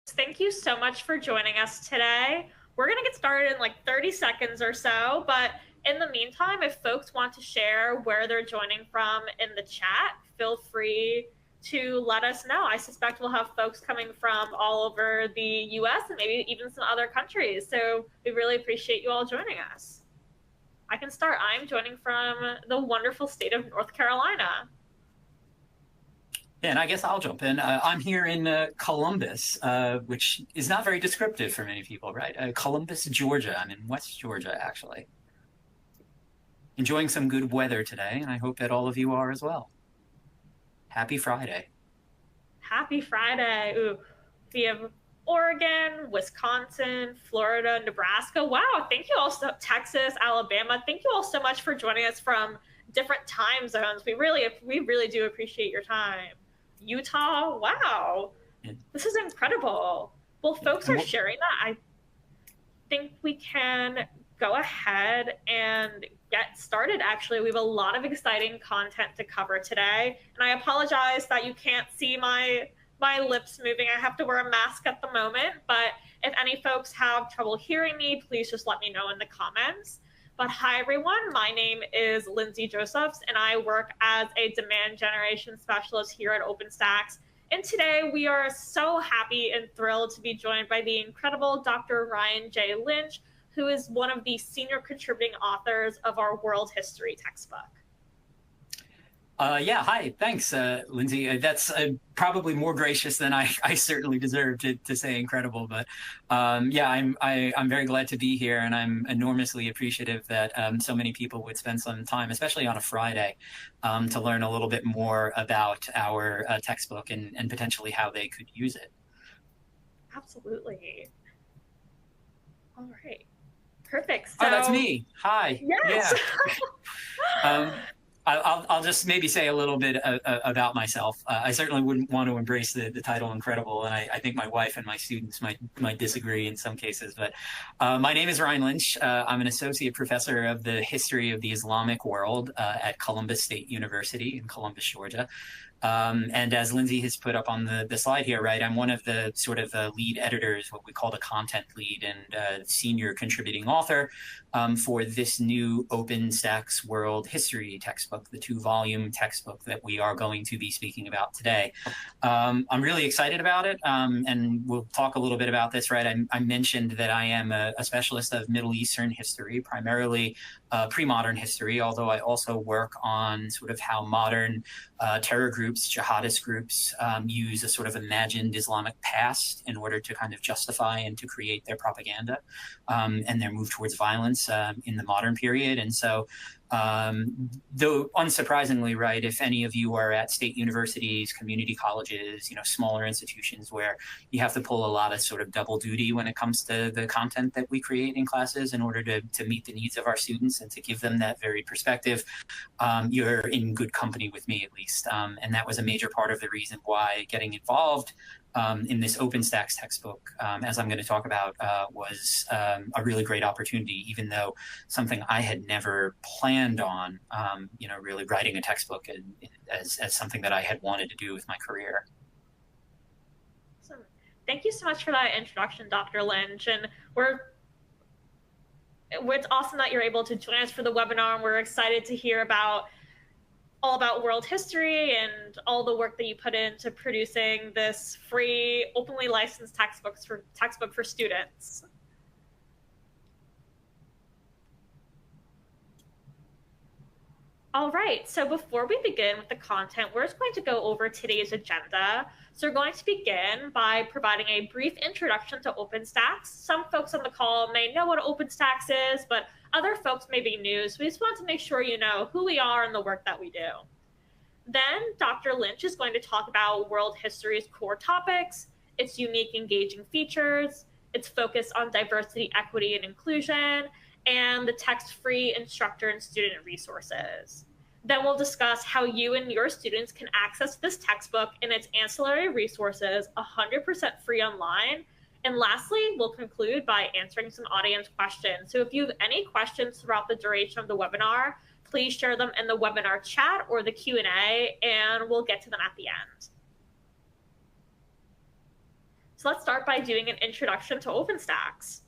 Thank you so much for joining us today. We're going to get started in like 30 seconds or so, but in the meantime, if folks want to share where they're joining from in the chat, feel free to let us know. I suspect we'll have folks coming from all over the US and maybe even some other countries. So we really appreciate you all joining us. I can start. I'm joining from the wonderful state of North Carolina. Yeah, and I guess I'll jump in. I'm here in Columbus, which is not very descriptive for many people, right? Columbus, Georgia. I'm in West Georgia, actually. Enjoying some good weather today, and I hope that all of you are as well. Happy Friday. Happy Friday. Ooh, we have Oregon, Wisconsin, Florida, Nebraska. Wow, thank you all so Texas, Alabama. Thank you all so much for joining us from different time zones. We really do appreciate your time. Utah, wow. And, This is incredible. Well, folks are sharing that. I think we can go ahead and get started. Actually, we have a lot of exciting content to cover today, and I apologize that you can't see my lips moving. I have to wear a mask at the moment, but if any folks have trouble hearing me, please just let me know in the comments. But hi everyone, my name is Lindsay Josephs, and I work as a demand generation specialist here at OpenStax's. And today we are so happy and thrilled to be joined by the incredible Dr. Ryan J. Lynch, who is one of the senior contributing authors of our world history textbook. Yeah, hi, thanks, Lindsay. That's probably more gracious than I certainly deserve to say incredible, but yeah, I'm very glad to be here, and I'm enormously appreciative that so many people would spend some time, especially on a Friday, to learn a little bit more about our textbook and potentially how they could use it. Absolutely. All right. Perfect. So, oh, that's me. Hi. Yes. Yeah. I'll just maybe say a little bit about myself. I certainly wouldn't want to embrace the title incredible, and I think my wife and my students might disagree in some cases. But my name is Ryan Lynch. I'm an associate professor of the history of the Islamic world at Columbus State University in Columbus, Georgia. And as Lindsay has put up on the slide here, right, I'm one of the sort of lead editors, what we call the content lead and senior contributing author for this new OpenStax's World History textbook, the 2-volume textbook that we are going to be speaking about today. I'm really excited about it, and we'll talk a little bit about this, right? I mentioned that I am a specialist of Middle Eastern history, primarily pre-modern history, although I also work on sort of how modern terror groups, jihadist groups, use a sort of imagined Islamic past in order to kind of justify and to create their propaganda and their move towards violence in the modern period. And so, though unsurprisingly, right, if any of you are at state universities, community colleges, smaller institutions where you have to pull a lot of sort of double duty when it comes to the content that we create in classes in order to meet the needs of our students and to give them that very perspective, you're in good company with me, at least. And that was a major part of the reason why getting involved in this OpenStax's textbook, as I'm going to talk about, was a really great opportunity, even though something I had never planned on, really writing a textbook as something that I had wanted to do with my career. Awesome. Thank you so much for that introduction, Dr. Lynch. And it's awesome that you're able to join us for the webinar, and we're excited to hear all about world history and all the work that you put into producing this free, openly licensed textbook for students. All right, so before we begin with the content, we're just going to go over today's agenda. So we're going to begin by providing a brief introduction to OpenStax's. Some folks on the call may know what OpenStax's is, but other folks may be new, so we just want to make sure you know who we are and the work that we do. Then Dr. Lynch is going to talk about world history's core topics, its unique engaging features, its focus on diversity, equity, and inclusion, and the text-free instructor and student resources. Then we'll discuss how you and your students can access this textbook and its ancillary resources 100% free online. And lastly, we'll conclude by answering some audience questions. So if you have any questions throughout the duration of the webinar, please share them in the webinar chat or the Q&A, and we'll get to them at the end. So let's start by doing an introduction to OpenStax.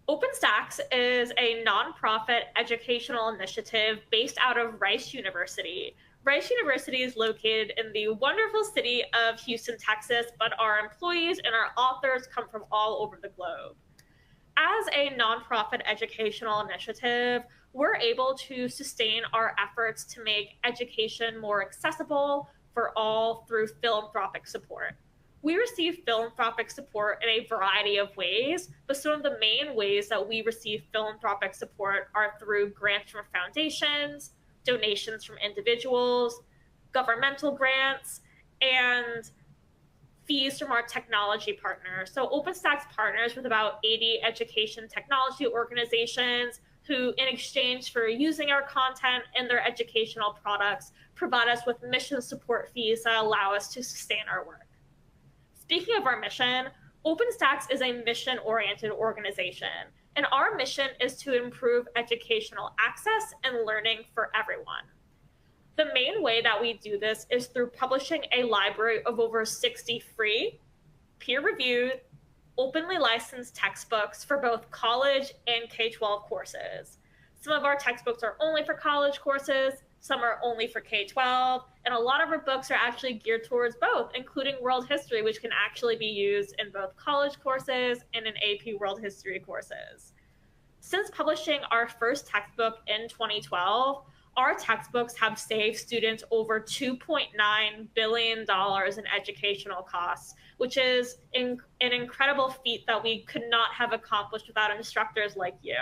OpenStax is a nonprofit educational initiative based out of Rice University. Rice University is located in the wonderful city of Houston, Texas, but our employees and our authors come from all over the globe. As a nonprofit educational initiative, we're able to sustain our efforts to make education more accessible for all through philanthropic support. We receive philanthropic support in a variety of ways, but some of the main ways that we receive philanthropic support are through grants from foundations, donations from individuals, governmental grants, and fees from our technology partners. So OpenStax partners with about 80 education technology organizations who, in exchange for using our content and their educational products, provide us with mission support fees that allow us to sustain our work. Speaking of our mission, OpenStax is a mission-oriented organization, and our mission is to improve educational access and learning for everyone. The main way that we do this is through publishing a library of over 60 free, peer-reviewed, openly licensed textbooks for both college and K-12 courses. Some of our textbooks are only for college courses, some are only for K-12, and a lot of our books are actually geared towards both, including world history, which can actually be used in both college courses and in AP world history courses. Since publishing our first textbook in 2012, our textbooks have saved students over $2.9 billion in educational costs, which is an incredible feat that we could not have accomplished without instructors like you.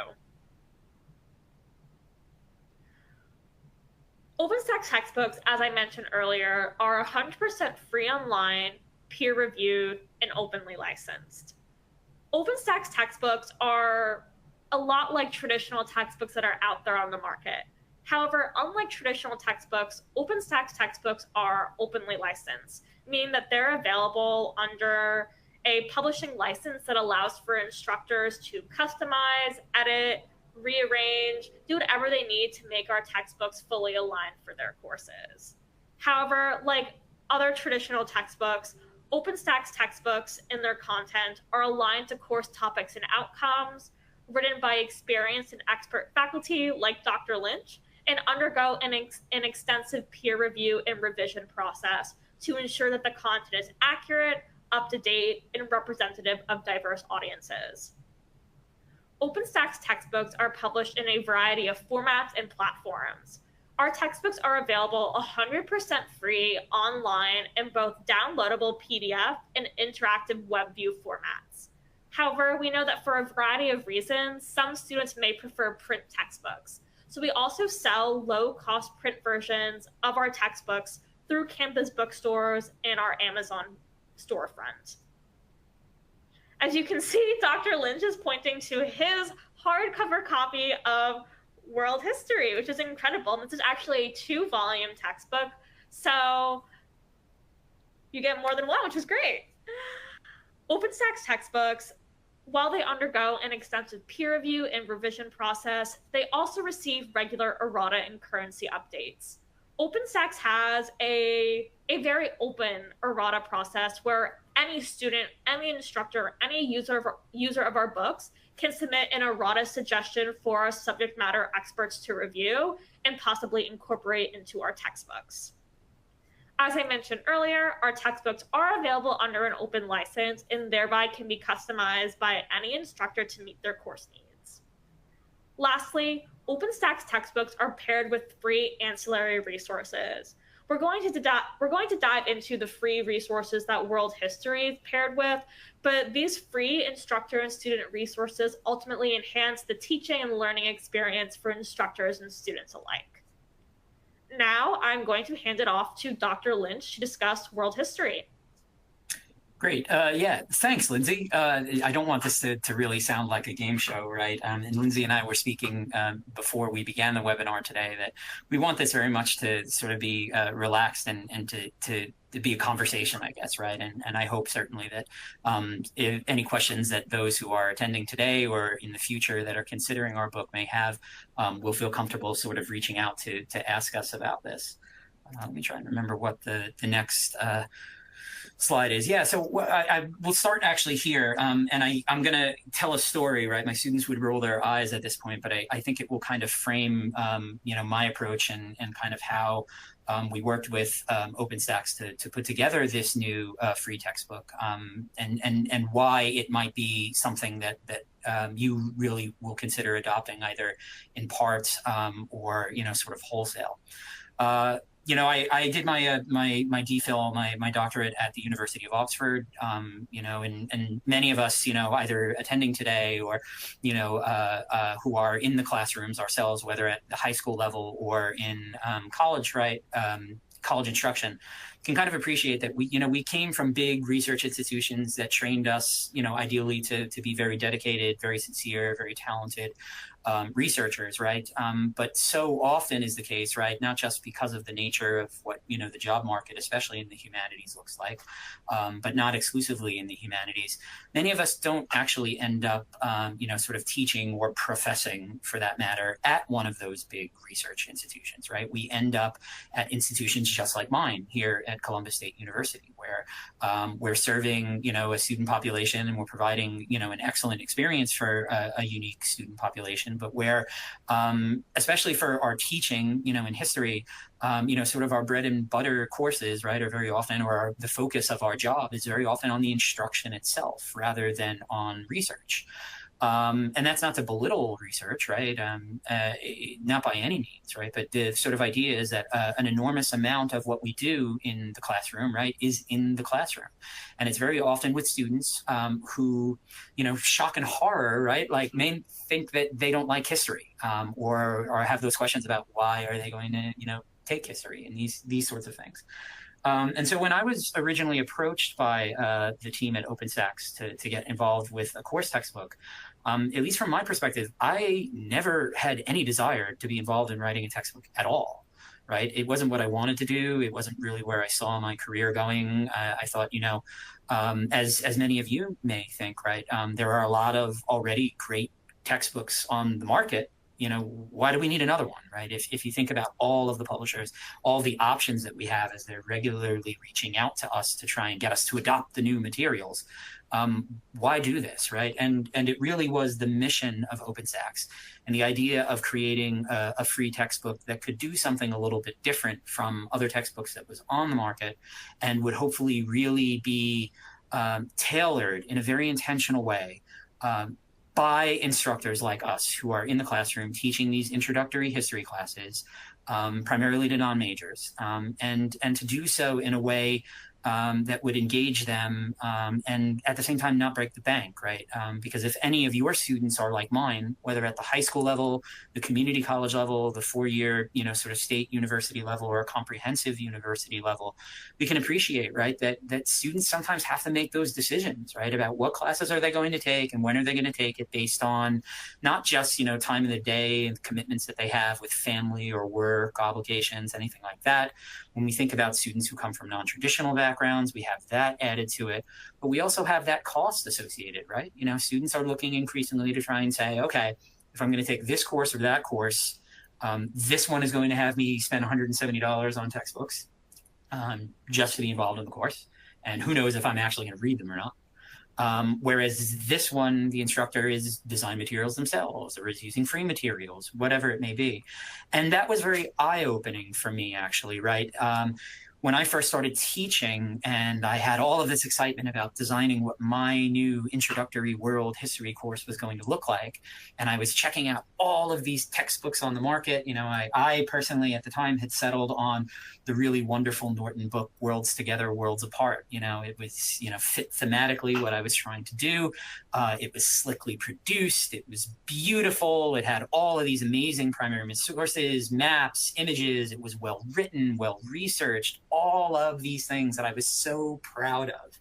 OpenStax textbooks, as I mentioned earlier, are 100% free online, peer-reviewed, and openly licensed. OpenStax textbooks are a lot like traditional textbooks that are out there on the market. However, unlike traditional textbooks, OpenStax textbooks are openly licensed, meaning that they're available under a publishing license that allows for instructors to customize, edit, rearrange, do whatever they need to make our textbooks fully aligned for their courses. However, like other traditional textbooks, OpenStax textbooks and their content are aligned to course topics and outcomes, written by experienced and expert faculty like Dr. Lynch, and undergo an extensive peer review and revision process to ensure that the content is accurate, up-to-date, and representative of diverse audiences. OpenStax textbooks are published in a variety of formats and platforms. Our textbooks are available 100% free online in both downloadable PDF and interactive web view formats. However, we know that for a variety of reasons, some students may prefer print textbooks. So we also sell low-cost print versions of our textbooks through campus bookstores and our Amazon storefront. As you can see, Dr. Lynch is pointing to his hardcover copy of World History, which is incredible. And this is actually a 2-volume textbook, so you get more than one, which is great. OpenStax textbooks, while they undergo an extensive peer review and revision process, they also receive regular errata and currency updates. OpenStax has a very open errata process where any student, any instructor, any user of our books can submit an errata suggestion for our subject matter experts to review and possibly incorporate into our textbooks. As I mentioned earlier, our textbooks are available under an open license and thereby can be customized by any instructor to meet their course needs. Lastly, OpenStax textbooks are paired with free ancillary resources. We're going to dive into the free resources that World History is paired with, but these free instructor and student resources ultimately enhance the teaching and learning experience for instructors and students alike. Now I'm going to hand it off to Dr. Lynch to discuss world history. Great. Yeah, thanks, Lindsay. I don't want this to really sound like a game show, right? And Lindsay and I were speaking before we began the webinar today that we want this very much to sort of be relaxed and to be a conversation, I guess, right? And I hope certainly that if any questions that those who are attending today or in the future that are considering our book may have will feel comfortable sort of reaching out to ask us about this. Let me try and remember what the next slide is. Yeah, so I will start actually here, and I'm going to tell a story, right? My students would roll their eyes at this point, but I think it will kind of frame, my approach and kind of how we worked with OpenStax's to put together this new free textbook, and why it might be something that you really will consider adopting either in part or sort of wholesale. I did my DPhil, my doctorate at the University of Oxford. And many of us, either attending today or, who are in the classrooms ourselves, whether at the high school level or in college, right? College instruction, can kind of appreciate that we came from big research institutions that trained us, ideally to be very dedicated, very sincere, very talented researchers, right? But so often is the case, right? Not just because of the nature of what the job market, especially in the humanities, looks like, but not exclusively in the humanities. Many of us don't actually end up, sort of teaching or professing, for that matter, at one of those big research institutions, right? We end up at institutions just like mine here at Columbus State University, where we're serving, a student population, and we're providing, an excellent experience for a unique student population, but where, especially for our teaching, in history, sort of our bread and butter courses, right, are very often, or the focus of our job is very often on the instruction itself rather than on research. And that's not to belittle research, right? Not by any means, right? But the sort of idea is that an enormous amount of what we do in the classroom, right, is in the classroom. And it's very often with students who, shock and horror, right, like may think that they don't like history, or have those questions about why are they going to, take history and these sorts of things. And so when I was originally approached by the team at OpenStax's to get involved with a course textbook, at least from my perspective, I never had any desire to be involved in writing a textbook at all. Right? It wasn't what I wanted to do. It wasn't really where I saw my career going. I thought, as many of you may think, right, there are a lot of already great textbooks on the market. Why do we need another one, right? If you think about all of the publishers, all the options that we have as they're regularly reaching out to us to try and get us to adopt the new materials, why do this, right? And it really was the mission of OpenStax's and the idea of creating a free textbook that could do something a little bit different from other textbooks that was on the market, and would hopefully really be tailored in a very intentional way by instructors like us who are in the classroom teaching these introductory history classes, primarily to non-majors, and to do so in a way that would engage them, and at the same time not break the bank, right? Because if any of your students are like mine, whether at the high school level, the community college level, the four-year, sort of state university level, or a comprehensive university level, we can appreciate, right, that students sometimes have to make those decisions, right, about what classes are they going to take and when are they going to take it, based on not just, time of the day and commitments that they have with family or work obligations, anything like that. When we think about students who come from non-traditional backgrounds, we have that added to it, but we also have that cost associated, right? Students are looking increasingly to try and say, okay, if I'm going to take this course or that course, this one is going to have me spend $170 on textbooks just to be involved in the course. And who knows if I'm actually going to read them or not. Whereas this one, the instructor is design materials themselves, or is using free materials, whatever it may be. And that was very eye-opening for me, actually, right? When I first started teaching, and I had all of this excitement about designing what my new introductory world history course was going to look like, and I was checking out all of these textbooks on the market, I personally at the time had settled on the really wonderful Norton book, Worlds Together, Worlds Apart. It was, fit thematically what I was trying to do. It was slickly produced. It was beautiful. It had all of these amazing primary sources, maps, images. It was well written, well researched, all of these things that I was so proud of.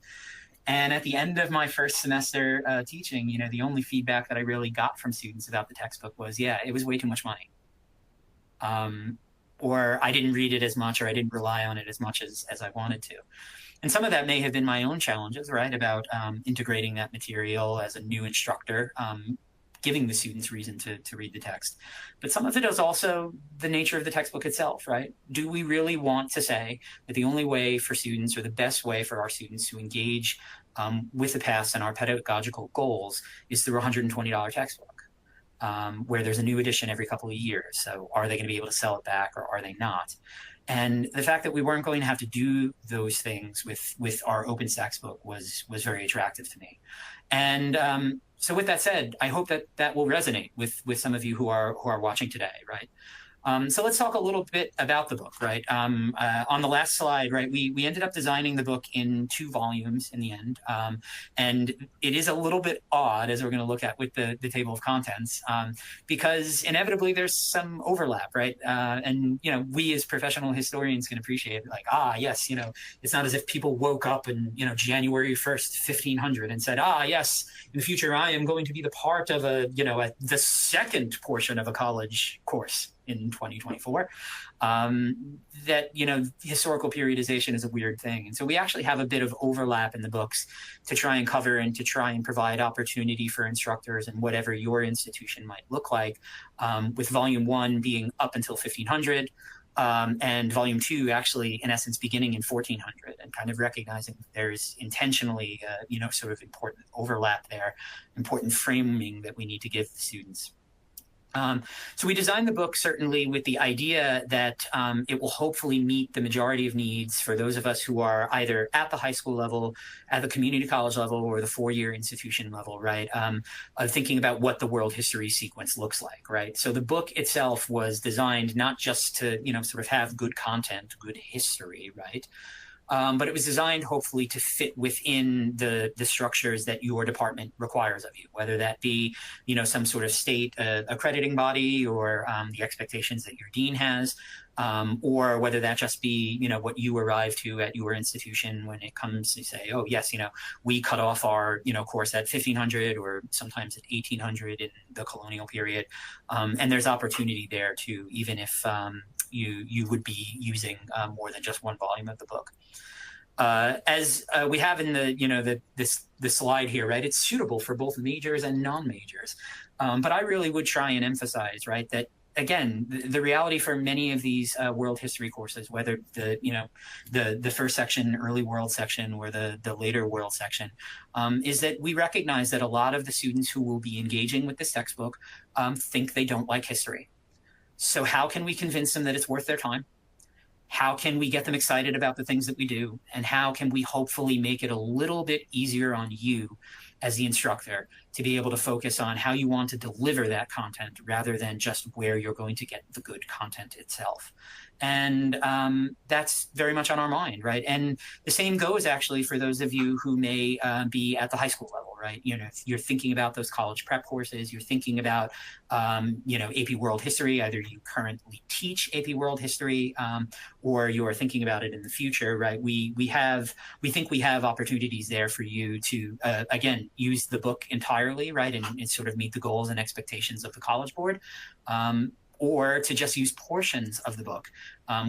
And at the end of my first semester teaching, the only feedback that I really got from students about the textbook was, yeah, it was way too much money. Or I didn't read it as much, or I didn't rely on it as much as I wanted to. And some of that may have been my own challenges, right, about integrating that material as a new instructor giving the students reason to read the text. But some of it is also the nature of the textbook itself, right? Do we really want to say that the only way for students, or the best way for our students to engage with the past and our pedagogical goals, is through a $120 textbook, where there's a new edition every couple of years? So are they going to be able to sell it back, or are they not? And the fact that we weren't going to have to do those things with our OpenStax's book was very attractive to me. And so with that said, I hope that will resonate with some of you who are watching today, right? So let's talk a little bit about the book, right? On the last slide, right, we ended up designing the book in 2 volumes in the end. And it is a little bit odd, as we're going to look at with the table of contents, because inevitably there's some overlap, right? And, you know, we as professional historians can appreciate it, like, yes, you know, it's not as if people woke up in, you know, January 1st, 1500 and said, yes, in the future, I am going to be the part of the second portion of a college course in 2024. That, you know, historical periodization is a weird thing. And so we actually have a bit of overlap in the books to try and cover and to try and provide opportunity for instructors and whatever your institution might look like, with volume 1 being up until 1500, and volume 2 actually, in essence, beginning in 1400, and kind of recognizing there's intentionally, you know, sort of important overlap there, important framing that we need to give the students. So we designed the book certainly with the idea that it will hopefully meet the majority of needs for those of us who are either at the high school level, at the community college level, or the 4-year institution level, right? Of thinking about what the world history sequence looks like, right? So the book itself was designed not just to, you know, sort of have good content, good history, right? But it was designed hopefully to fit within the structures that your department requires of you, whether that be, you know, some sort of state accrediting body, or the expectations that your dean has, or whether that just be, you know, what you arrive to at your institution when it comes to say, oh yes, you know, we cut off our, you know, course at 1500, or sometimes at 1800 in the colonial period, and there's opportunity there too, even if you would be using more than just one volume of the book. As we have in the, you know, the slide here, right, it's suitable for both majors and non-majors. But I really would try and emphasize, right, that again, the reality for many of these world history courses, whether the first section, early world section, or the later world section, is that we recognize that a lot of the students who will be engaging with this textbook think they don't like history. So how can we convince them that it's worth their time? How can we get them excited about the things that we do? And how can we hopefully make it a little bit easier on you as the instructor to be able to focus on how you want to deliver that content, rather than just where you're going to get the good content itself? And that's very much on our mind, right? And the same goes actually for those of you who may be at the high school level, right? You know, if you're thinking about those college prep courses, you're thinking about, you know, AP World History, either you currently teach AP World History, or you're thinking about it in the future, right? We think we have opportunities there for you to, again, use the book entirely, right? And sort of meet the goals and expectations of the College Board. Or to just use portions of the book,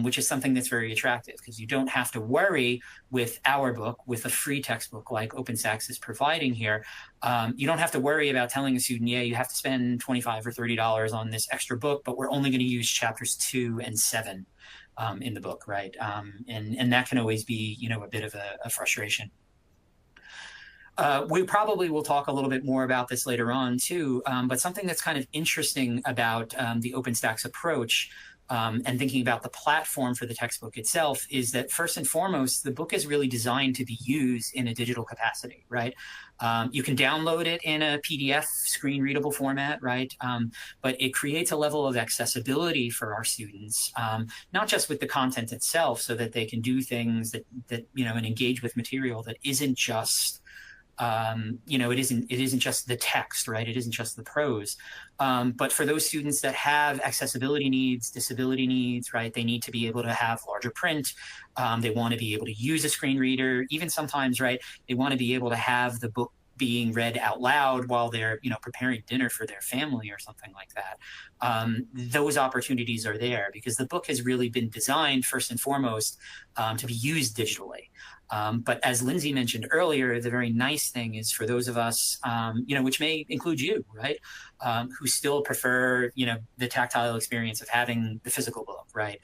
which is something that's very attractive, because you don't have to worry with our book, with a free textbook like OpenStax's is providing here. You don't have to worry about telling a student, yeah, you have to spend $25 or $30 on this extra book, but we're only going to use chapters 2 and 7 in the book, right? And that can always be, you know, a bit of a frustration. We probably will talk a little bit more about this later on too, but something that's kind of interesting about the OpenStax's approach, and thinking about the platform for the textbook itself, is that first and foremost, the book is really designed to be used in a digital capacity, right? You can download it in a PDF screen readable format, right? But it creates a level of accessibility for our students, not just with the content itself, so that they can do things that you know, and engage with material that isn't just you know, it isn't just the text, right? It isn't just the prose. But for those students that have accessibility needs, disability needs, right? They need to be able to have larger print. They want to be able to use a screen reader. Even sometimes, right, they want to be able to have the book being read out loud while they're, you know, preparing dinner for their family or something like that. Those opportunities are there because the book has really been designed first and foremost to be used digitally. But as Lindsay mentioned earlier, the very nice thing is for those of us, which may include you, right, who still prefer, the tactile experience of having the physical book, right,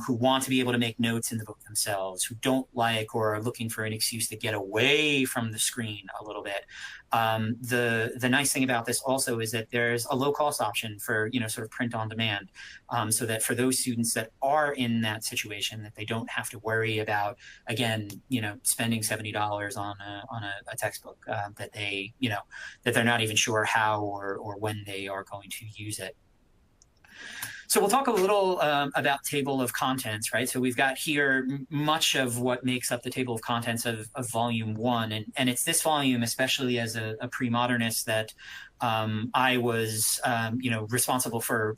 who want to be able to make notes in the book themselves, who don't like or are looking for an excuse to get away from the screen a little bit. The nice thing about this also is that there's a low cost option for, sort of print on demand, so that for those students that are in that situation, that they don't have to worry about, again, spending $70 on a textbook, that that they're not even sure how or when they are going to use it. So we'll talk a little about table of contents, right? So we've got here much of what makes up the table of contents of volume 1. And it's this volume, especially as a pre-modernist, that I was, responsible for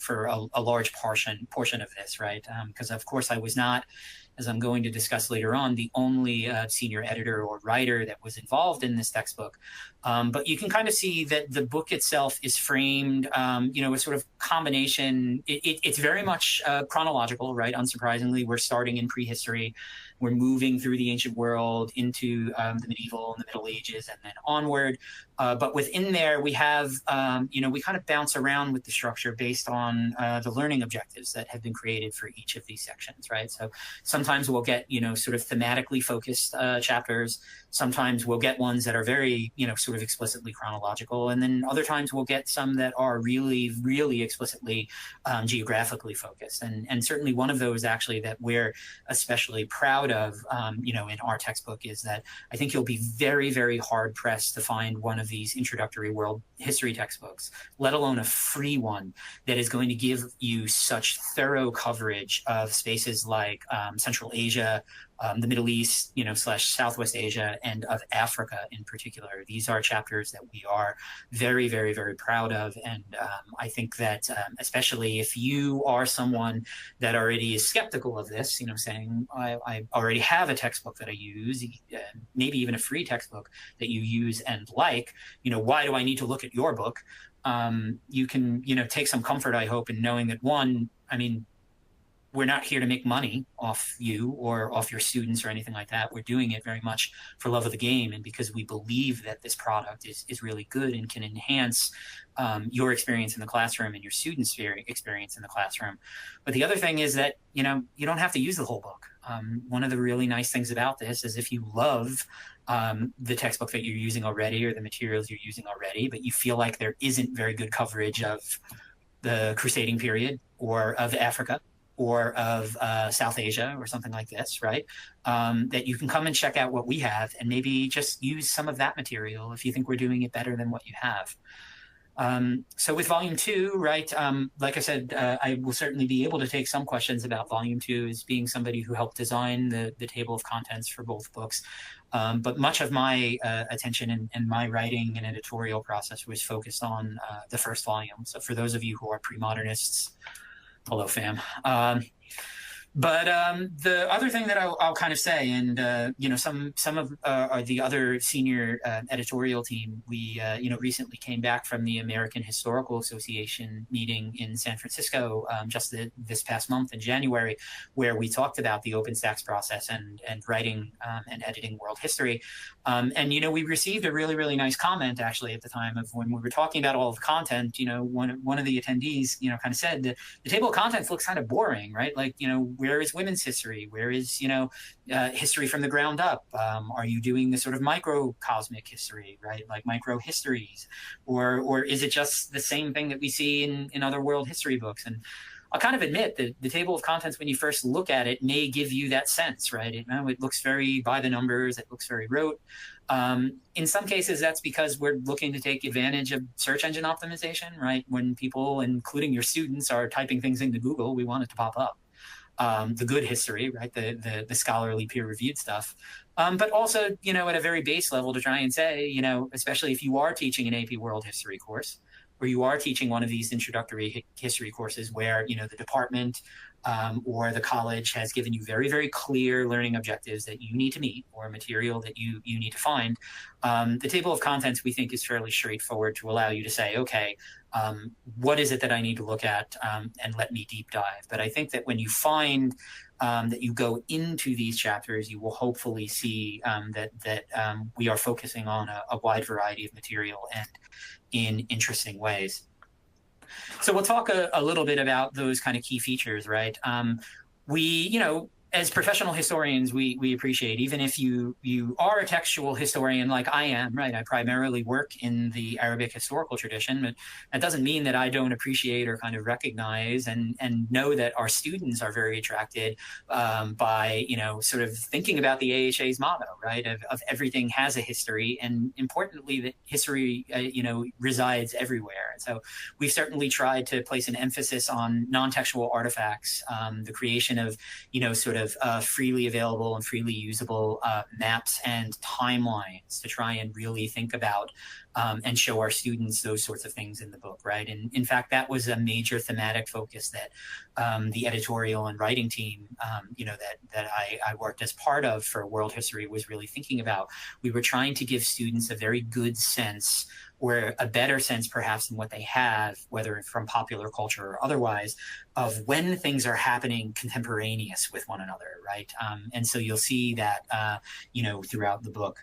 a large portion of this, right? Because of course I was not, as I'm going to discuss later on, the only senior editor or writer that was involved in this textbook. But you can kind of see that the book itself is framed, a sort of combination. It's very much chronological, right? Unsurprisingly, we're starting in prehistory. We're moving through the ancient world into the medieval and the Middle Ages and then onward. But within there, we have, we kind of bounce around with the structure based on the learning objectives that have been created for each of these sections, right? So sometimes we'll get, sort of thematically focused chapters. Sometimes we'll get ones that are very, sort of explicitly chronological. And then other times we'll get some that are really, really explicitly geographically focused. And certainly one of those actually that we're especially proud of, in our textbook is that I think you'll be very, very hard pressed to find one of these introductory world history textbooks, let alone a free one, that is going to give you such thorough coverage of spaces like Central Asia, the Middle East, / Southwest Asia, and of Africa in particular. These are chapters that we are very, very, very proud of. And I think that especially if you are someone that already is skeptical of this, saying, I already have a textbook that I use, maybe even a free textbook that you use and like, why do I need to look at your book? You can, take some comfort, I hope, in knowing that, one, we're not here to make money off you or off your students or anything like that. We're doing it very much for love of the game and because we believe that this product is really good and can enhance your experience in the classroom and your students' experience in the classroom. But the other thing is that, you don't have to use the whole book. One of the really nice things about this is if you love the textbook that you're using already or the materials you're using already, but you feel like there isn't very good coverage of the crusading period or of Africa, or of South Asia or something like this, right? That you can come and check out what we have and maybe just use some of that material if you think we're doing it better than what you have. So with volume 2, right, like I said, I will certainly be able to take some questions about volume 2 as being somebody who helped design the table of contents for both books. But much of my attention and my writing and editorial process was focused on the first volume. So for those of you who are pre-modernists, hello, fam. But the other thing that I'll kind of say, and some of the other senior editorial team, we recently came back from the American Historical Association meeting in San Francisco just this past month in January, where we talked about the OpenStax's process and writing and editing world history. And we received a really, really nice comment actually at the time of when we were talking about all of the content. One of the attendees kind of said that the table of contents looks kind of boring, right? Like where is women's history? Where is, history from the ground up? Are you doing the sort of microcosmic history, right? Like micro histories? Or is it just the same thing that we see in other world history books? And I'll kind of admit that the table of contents, when you first look at it, may give you that sense, right? It looks very by the numbers. It looks very rote. In some cases, that's because we're looking to take advantage of search engine optimization, right? When people, including your students, are typing things into Google, we want it to pop up. The good history, right? The scholarly peer-reviewed stuff. But also, at a very base level to try and say, especially if you are teaching an AP World History course, or you are teaching one of these introductory history courses where, the department or the college has given you very, very clear learning objectives that you need to meet or material that you need to find. The table of contents, we think, is fairly straightforward to allow you to say, okay, what is it that I need to look at and let me deep dive. But I think that when you find that you go into these chapters, you will hopefully see that we are focusing on a wide variety of material and in interesting ways. So we'll talk a little bit about those kind of key features, right? As professional historians, we appreciate, even if you are a textual historian like I am, right? I primarily work in the Arabic historical tradition, but that doesn't mean that I don't appreciate or kind of recognize and know that our students are very attracted by, sort of thinking about the AHA's motto, right? Of everything has a history, and importantly, that history, resides everywhere. And so we've certainly tried to place an emphasis on non-textual artifacts, the creation of, sort of freely available and freely usable maps and timelines to try and really think about and show our students those sorts of things in the book, right? And in fact, that was a major thematic focus that the editorial and writing team, that I worked as part of for world history was really thinking about. We were trying to give students a very good sense, or a better sense perhaps than what they have, whether from popular culture or otherwise, of when things are happening contemporaneous with one another, right? And so you'll see that, throughout the book.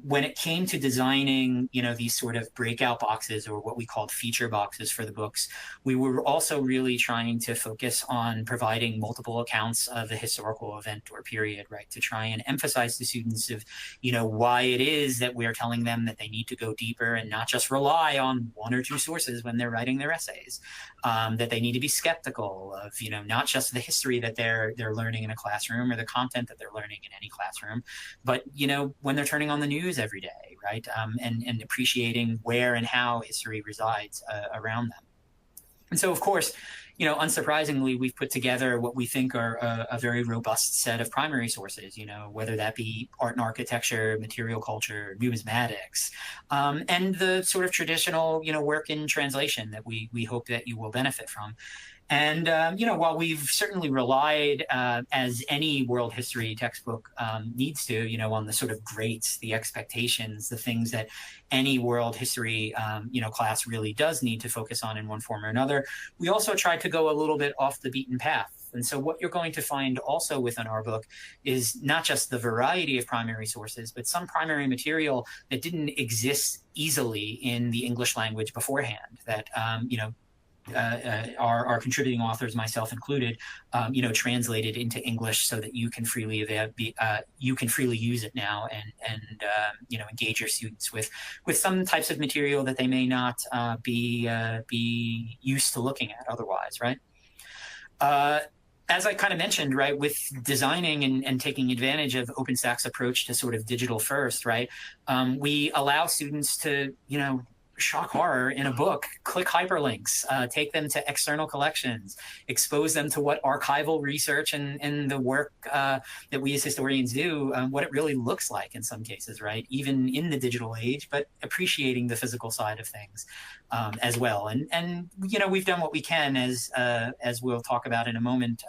When it came to designing, these sort of breakout boxes, or what we called feature boxes for the books, we were also really trying to focus on providing multiple accounts of a historical event or period, right? To try and emphasize to students of, why it is that we're telling them that they need to go deeper and not just rely on one or two sources when they're writing their essays, that they need to be skeptical of, not just the history that they're learning in a classroom or the content that they're learning in any classroom, but, when they're turning on the news every day, right? And appreciating where and how history resides around them. And so, of course, unsurprisingly, we've put together what we think are a very robust set of primary sources, whether that be art and architecture, material culture, numismatics, and the sort of traditional, work in translation that we hope that you will benefit from. And, while we've certainly relied, as any world history textbook needs to, on the sort of greats, the expectations, the things that any world history, class really does need to focus on in one form or another, we also tried to go a little bit off the beaten path. And so what you're going to find also within our book is not just the variety of primary sources, but some primary material that didn't exist easily in the English language beforehand, that, our contributing authors, myself included, translated into English so that you can freely use it now and engage your students with some types of material that they may not be used to looking at otherwise, right? As I kind of mentioned, right, with designing and taking advantage of OpenStax's approach to sort of digital first, right, we allow students to, shock horror in a book, click hyperlinks, take them to external collections, expose them to what archival research and the work that we as historians do, what it really looks like in some cases, right? Even in the digital age, but appreciating the physical side of things as well. And we've done what we can, as we'll talk about in a moment,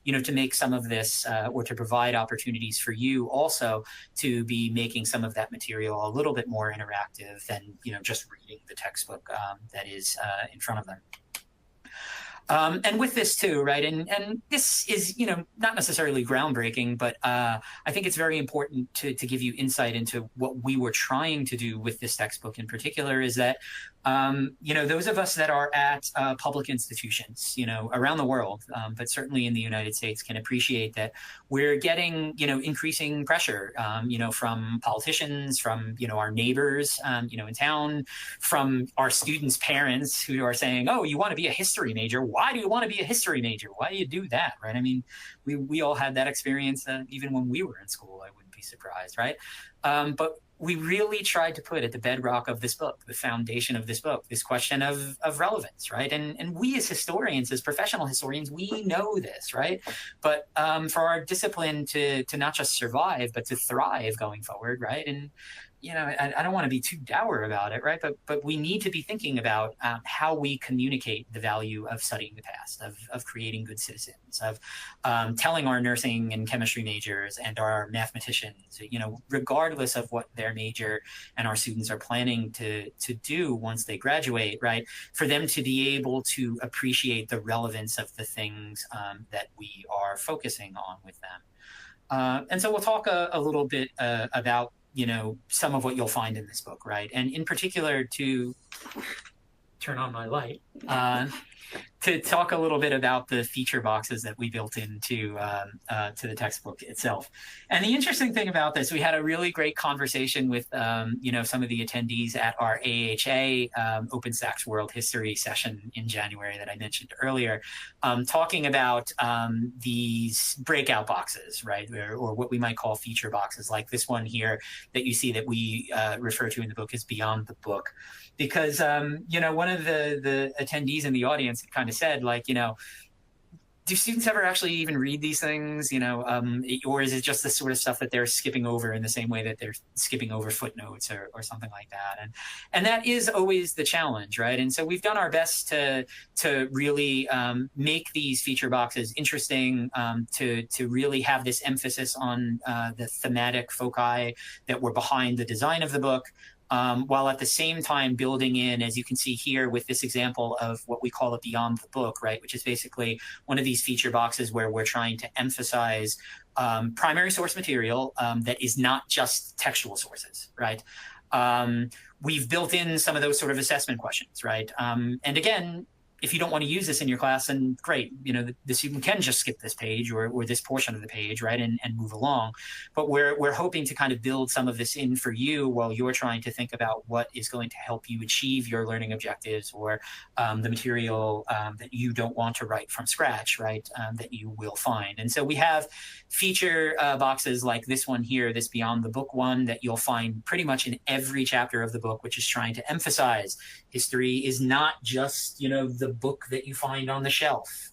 to make some of this or to provide opportunities for you also to be making some of that material a little bit more interactive than, just reading the textbook that is in front of them. And with this too, right, and this is, not necessarily groundbreaking, but I think it's very important to give you insight into what we were trying to do with this textbook in particular, is that those of us that are at public institutions, around the world, but certainly in the United States, can appreciate that we're getting, increasing pressure, from politicians, from, our neighbors, in town, from our students' parents who are saying, oh, you want to be a history major? Why do you want to be a history major? Why do you do that, right? I mean, we all had that experience even when we were in school. I wouldn't be surprised, right? But we really tried to put at the bedrock of this book, the foundation of this book, this question of relevance, right? And we as historians, as professional historians, we know this, right? But for our discipline to not just survive, but to thrive going forward, right? And I don't want to be too dour about it, right? But we need to be thinking about how we communicate the value of studying the past, of creating good citizens, of telling our nursing and chemistry majors and our mathematicians, regardless of what their major and our students are planning to do once they graduate, right? For them to be able to appreciate the relevance of the things that we are focusing on with them. And so we'll talk a little bit about some of what you'll find in this book, right? And in particular, to turn on my light, to talk a little bit about the feature boxes that we built into to the textbook itself. And the interesting thing about this, we had a really great conversation with some of the attendees at our AHA OpenStax's World History session in January that I mentioned earlier, talking about these breakout boxes, right, or what we might call feature boxes, like this one here that you see that we refer to in the book as Beyond the Book. Because, one of the attendees in the audience kind of said, like, do students ever actually even read these things, or is it just the sort of stuff that they're skipping over in the same way that they're skipping over footnotes or something like that? And that is always the challenge, right? And so we've done our best to really make these feature boxes interesting, to really have this emphasis on the thematic foci that were behind the design of the book. While at the same time building in, as you can see here with this example of what we call a Beyond the Book, right, which is basically one of these feature boxes where we're trying to emphasize primary source material that is not just textual sources, right? We've built in some of those sort of assessment questions, right? And again, if you don't want to use this in your class, then great, the student can just skip this page or this portion of the page, right, and move along. But we're hoping to kind of build some of this in for you while you're trying to think about what is going to help you achieve your learning objectives, or the material that you don't want to write from scratch, right, that you will find. And so we have feature boxes like this one here, this Beyond the Book one, that you'll find pretty much in every chapter of the book, which is trying to emphasize history is not just, the book that you find on the shelf.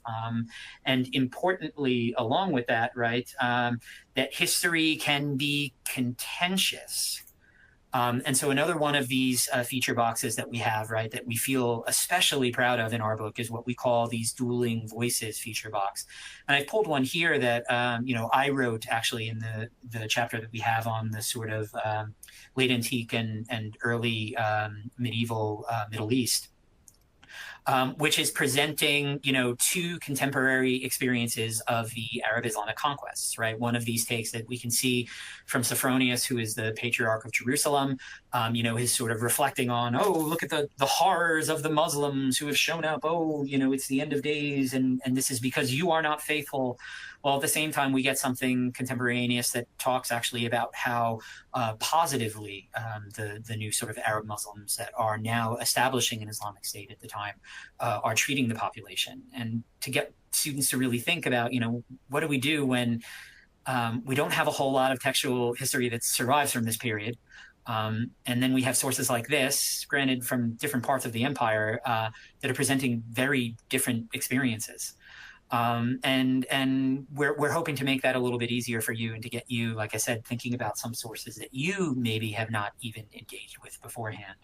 And importantly, along with that, right, that history can be contentious. And so another one of these feature boxes that we have, right, that we feel especially proud of in our book is what we call these dueling voices feature box. And I pulled one here that, I wrote actually in the chapter that we have on the sort of late antique and early medieval Middle East. Which is presenting, two contemporary experiences of the Arab-Islamic conquests, right? One of these takes that we can see from Sophronius, who is the Patriarch of Jerusalem, his sort of reflecting on, look at the horrors of the Muslims who have shown up. It's the end of days, and this is because you are not faithful. Well, at the same time, we get something contemporaneous that talks actually about how positively the new sort of Arab Muslims that are now establishing an Islamic State at the time are treating the population. And to get students to really think about, what do we do when we don't have a whole lot of textual history that survives from this period? And then we have sources like this, granted from different parts of the empire, that are presenting very different experiences. And we're hoping to make that a little bit easier for you and to get you, like I said, thinking about some sources that you maybe have not even engaged with beforehand.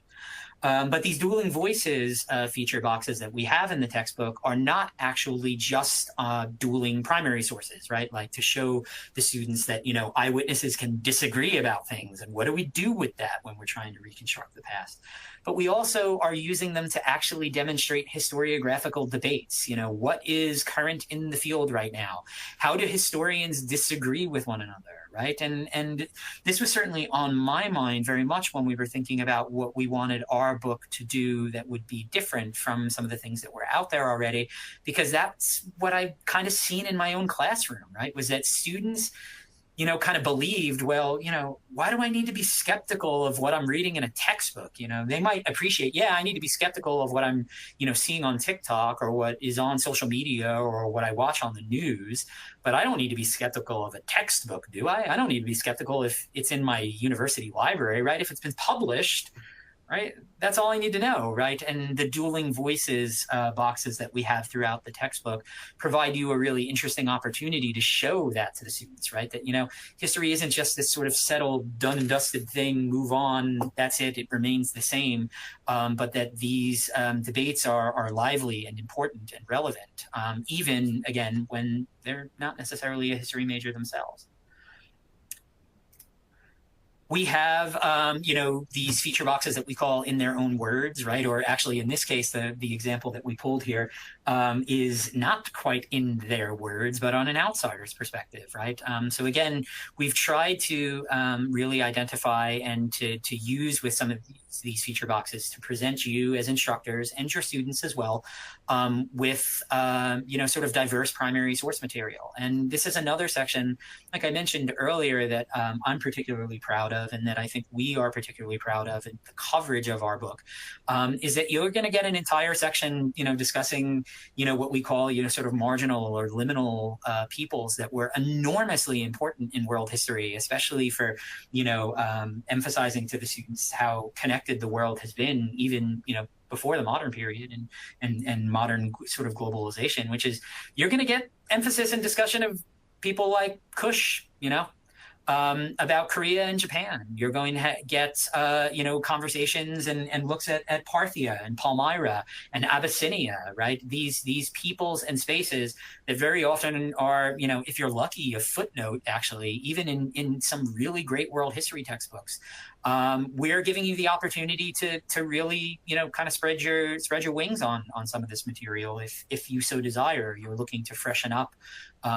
But these dueling voices feature boxes that we have in the textbook are not actually just dueling primary sources, right? Like to show the students that, eyewitnesses can disagree about things. And what do we do with that when we're trying to reconstruct the past? But we also are using them to actually demonstrate historiographical debates. What is current in the field right now? How do historians disagree with one another, right? And this was certainly on my mind very much when we were thinking about what we wanted our book to do that would be different from some of the things that were out there already, because that's what I kind of seen in my own classroom, right? Was that students kind of believed, well, why do I need to be skeptical of what I'm reading in a textbook? They might appreciate, I need to be skeptical of what I'm, seeing on TikTok or what is on social media or what I watch on the news, but I don't need to be skeptical of a textbook, do I? I don't need to be skeptical if it's in my university library, right? If it's been published, right? That's all I need to know, right? And the dueling voices boxes that we have throughout the textbook provide you a really interesting opportunity to show that to the students, right? That, history isn't just this sort of settled, done and dusted thing, move on, that's it, it remains the same, but that these debates are lively and important and relevant, even, again, when they're not necessarily a history major themselves. We have, these feature boxes that we call in their own words, right? Or actually, in this case, the example that we pulled here is not quite in their words, but on an outsider's perspective, right? So again, we've tried to really identify and to use with some of these feature boxes to present you as instructors and your students as well with, sort of diverse primary source material. And this is another section, like I mentioned earlier, that I'm particularly proud of, and that I think we are particularly proud of in the coverage of our book, is that you're going to get an entire section, discussing, what we call, sort of marginal or liminal peoples that were enormously important in world history, especially for, emphasizing to the students how connected the world has been, even, before the modern period and modern sort of globalization, which is you're going to get emphasis and discussion of people like Kush, about Korea and Japan. You're going to get, conversations and looks at Parthia and Palmyra and Abyssinia, right? These peoples and spaces that very often are, if you're lucky, a footnote, actually, even in some really great world history textbooks. We're giving you the opportunity to really, kind of spread your wings on some of this material if you so desire. You're looking to freshen up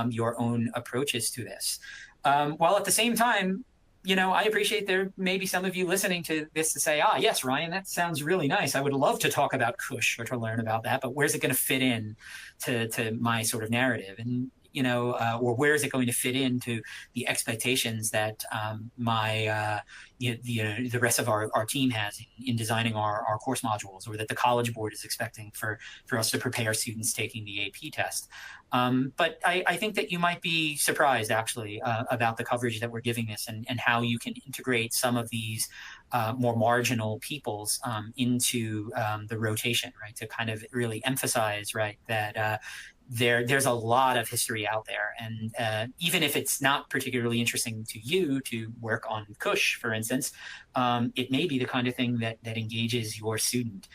your own approaches to this. While at the same time, I appreciate there may be some of you listening to this to say, yes, Ryan, that sounds really nice. I would love to talk about Kush or to learn about that, but where's it going to fit in to my sort of narrative? And, or where is it going to fit into the expectations that the rest of our team has in designing our course modules, or that the College Board is expecting for us to prepare students taking the AP test. But I think that you might be surprised, actually, about the coverage that we're giving this and how you can integrate some of these more marginal peoples into the rotation, right? To kind of really emphasize, right, that there's a lot of history out there. And even if it's not particularly interesting to you to work on Kush, for instance, it may be the kind of thing that engages your student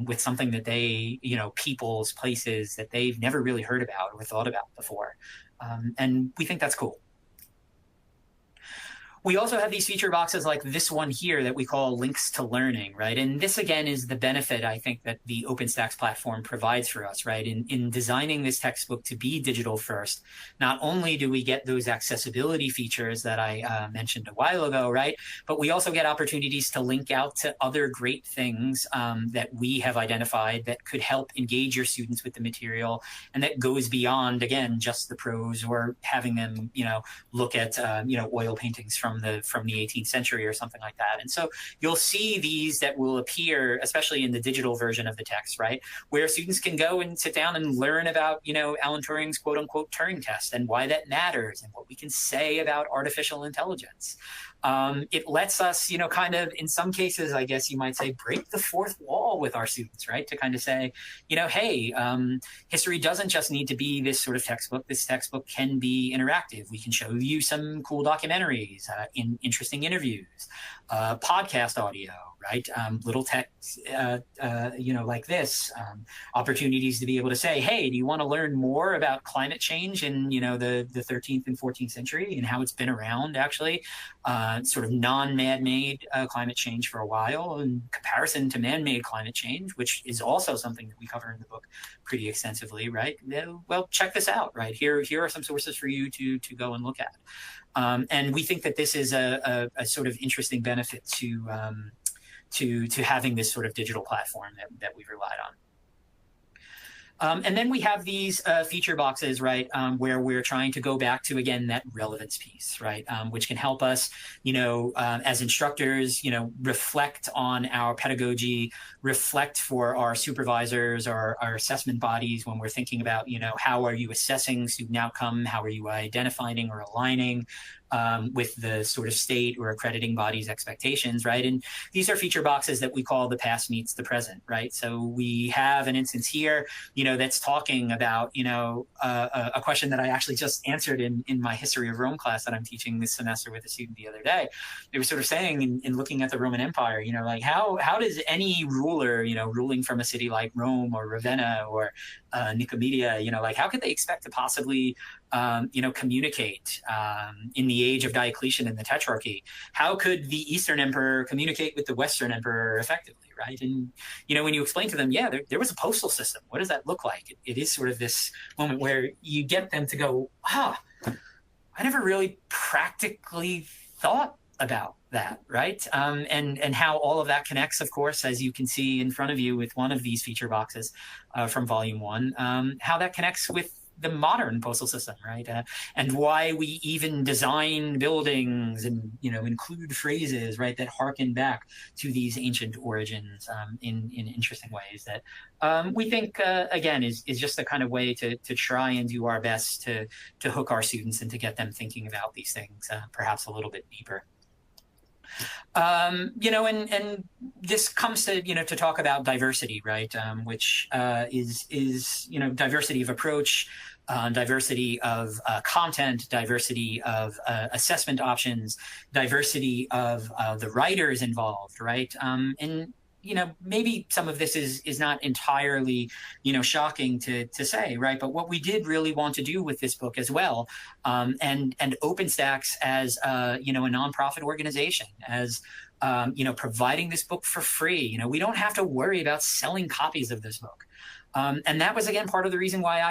with something that they, peoples, places that they've never really heard about or thought about before. And we think that's cool. We also have these feature boxes like this one here that we call links to learning, right? And this, again, is the benefit, I think, that the OpenStax's platform provides for us, right? In designing this textbook to be digital first, not only do we get those accessibility features that I mentioned a while ago, right? But we also get opportunities to link out to other great things that we have identified that could help engage your students with the material, and that goes beyond, again, just the prose or having them, look at, oil paintings from the 18th century or something like that. And so you'll see these that will appear, especially in the digital version of the text, right, where students can go and sit down and learn about, Alan Turing's quote unquote Turing test and why that matters and what we can say about artificial intelligence. It lets us, kind of, in some cases, I guess you might say, break the fourth wall with our students, right? To kind of say, hey, history doesn't just need to be this sort of textbook. This textbook can be interactive. We can show you some cool documentaries, interesting interviews, podcast audio, right? Little text, like this, opportunities to be able to say, hey, do you want to learn more about climate change in, the 13th and 14th century and how it's been around, actually, sort of non-man-made climate change for a while in comparison to man-made climate change, which is also something that we cover in the book pretty extensively, right? Well, check this out, right? Here are some sources for you to go and look at. And we think that this is a sort of interesting benefit to having this sort of digital platform that we've relied on. And then we have these feature boxes, right, where we're trying to go back to, again, that relevance piece, right, which can help us, as instructors, reflect on our pedagogy, reflect for our supervisors or our assessment bodies when we're thinking about, how are you assessing student outcome, how are you identifying or aligning, with the sort of state or accrediting body's expectations, right? And these are feature boxes that we call the past meets the present, right? So we have an instance here, that's talking about, a question that I actually just answered in my History of Rome class that I'm teaching this semester with a student the other day. They were sort of saying, in looking at the Roman Empire, like how does any ruler, ruling from a city like Rome or Ravenna or Nicomedia, like how could they expect to possibly communicate in the age of Diocletian and the Tetrarchy? How could the Eastern Emperor communicate with the Western Emperor effectively, right? And, when you explain to them, yeah, there was a postal system. What does that look like? It is sort of this moment where you get them to go, I never really practically thought about that, right? And how all of that connects, of course, as you can see in front of you with one of these feature boxes from Volume 1, how that connects with the modern postal system, right? And why we even design buildings and, include phrases, right, that harken back to these ancient origins in interesting ways that we think, again, is just a kind of way to try and do our best to hook our students and to get them thinking about these things perhaps a little bit deeper. And this comes to, to talk about diversity, right? Which is diversity of approach, diversity of content, diversity of assessment options, diversity of the writers involved, right? And maybe some of this is not entirely, shocking to say, right? But what we did really want to do with this book as well, and OpenStax's as, a nonprofit organization, as, providing this book for free. We don't have to worry about selling copies of this book. And that was, again, part of the reason why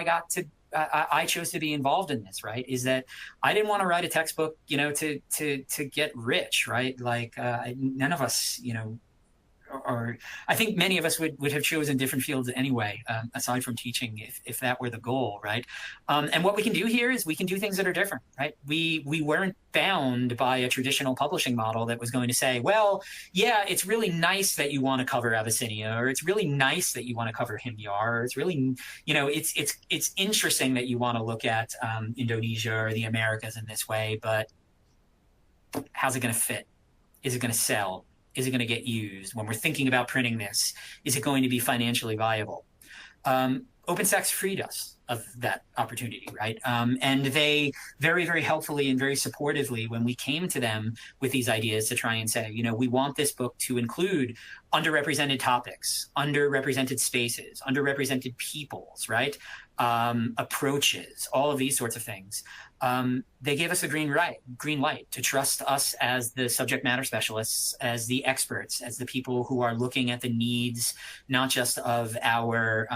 I chose to be involved in this, right? Is that I didn't want to write a textbook, to get rich, right? Like none of us, or I think many of us would have chosen different fields anyway, aside from teaching, if that were the goal, right? And what we can do here is we can do things that are different, right? We weren't bound by a traditional publishing model that was going to say, well, yeah, it's really nice that you want to cover Abyssinia, or it's really nice that you want to cover Himyar, or it's really, it's interesting that you want to look at Indonesia or the Americas in this way, but how's it going to fit? Is it going to sell? Is it going to get used? When we're thinking about printing this, is it going to be financially viable? OpenStax freed us of that opportunity, right? And they very, very helpfully and very supportively, when we came to them with these ideas to try and say, we want this book to include underrepresented topics, underrepresented spaces, underrepresented peoples, right? Approaches, all of these sorts of things. They gave us a green light to trust us as the subject matter specialists, as the experts, as the people who are looking at the needs, not just of our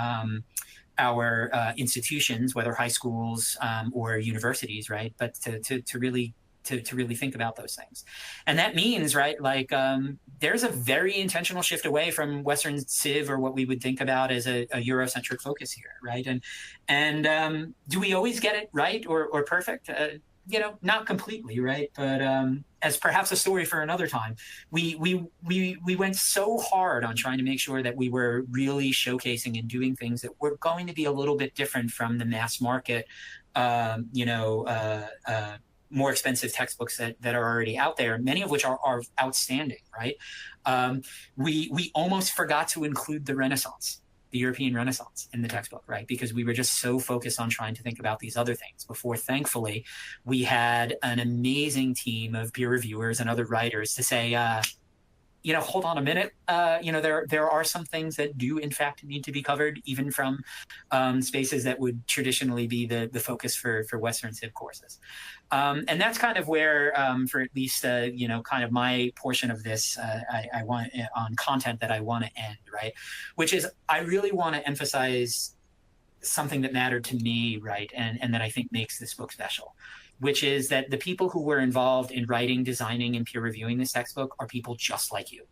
institutions, whether high schools or universities, right? But to really think about those things. And that means, right, like there's a very intentional shift away from Western Civ, or what we would think about as a Eurocentric focus here, right? And do we always get it right or perfect? Not completely, right? But as perhaps a story for another time, we went so hard on trying to make sure that we were really showcasing and doing things that were going to be a little bit different from the mass market, more expensive textbooks that are already out there, many of which are outstanding, right? We almost forgot to include the Renaissance, the European Renaissance, in the textbook, right? Because we were just so focused on trying to think about these other things before, thankfully, we had an amazing team of peer reviewers and other writers to say, hold on a minute. There are some things that do, in fact, need to be covered, even from spaces that would traditionally be the focus for Western Civ courses. And that's kind of where, for at least, kind of my portion of this, I want on content that I want to end, right? Which is, I really want to emphasize something that mattered to me, right? And that I think makes this book special, which is that the people who were involved in writing, designing, and peer reviewing this textbook are people just like you.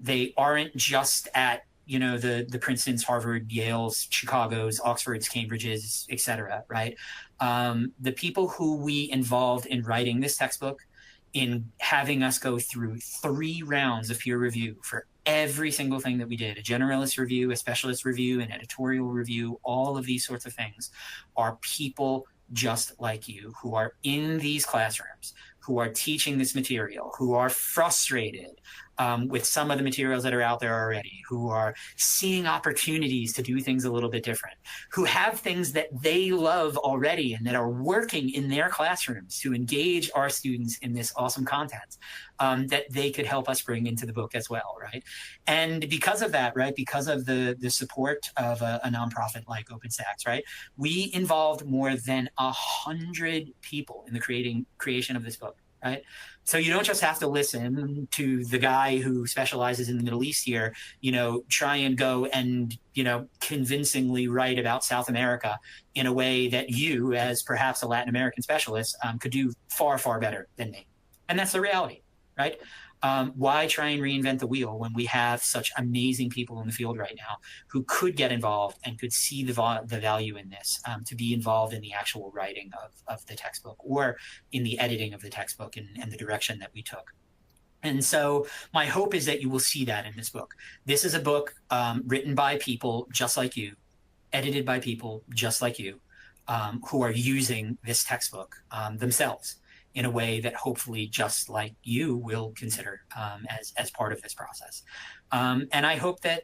They aren't just at, the Princetons, Harvard, Yales, Chicago's, Oxford's, Cambridge's, et cetera, right? The people who we involved in writing this textbook, in having us go through 3 rounds of peer review for every single thing that we did, a generalist review, a specialist review, an editorial review, all of these sorts of things, are people just like you, who are in these classrooms, who are teaching this material, who are frustrated with some of the materials that are out there already, who are seeing opportunities to do things a little bit different, who have things that they love already and that are working in their classrooms to engage our students in this awesome content, that they could help us bring into the book as well, right? And because of that, right, because of the support of a nonprofit like OpenStax's, right, we involved more than 100 people in the creation of this book, right? So you don't just have to listen to the guy who specializes in the Middle East here, try and go and, convincingly write about South America in a way that you, as perhaps a Latin American specialist, could do far, far better than me. And that's the reality, right? Why try and reinvent the wheel when we have such amazing people in the field right now who could get involved and could see the value in this, to be involved in the actual writing of the textbook or in the editing of the textbook and the direction that we took. And so my hope is that you will see that in this book. This is a book written by people just like you, edited by people just like you, who are using this textbook themselves in a way that hopefully just like you will consider as part of this process. And I hope that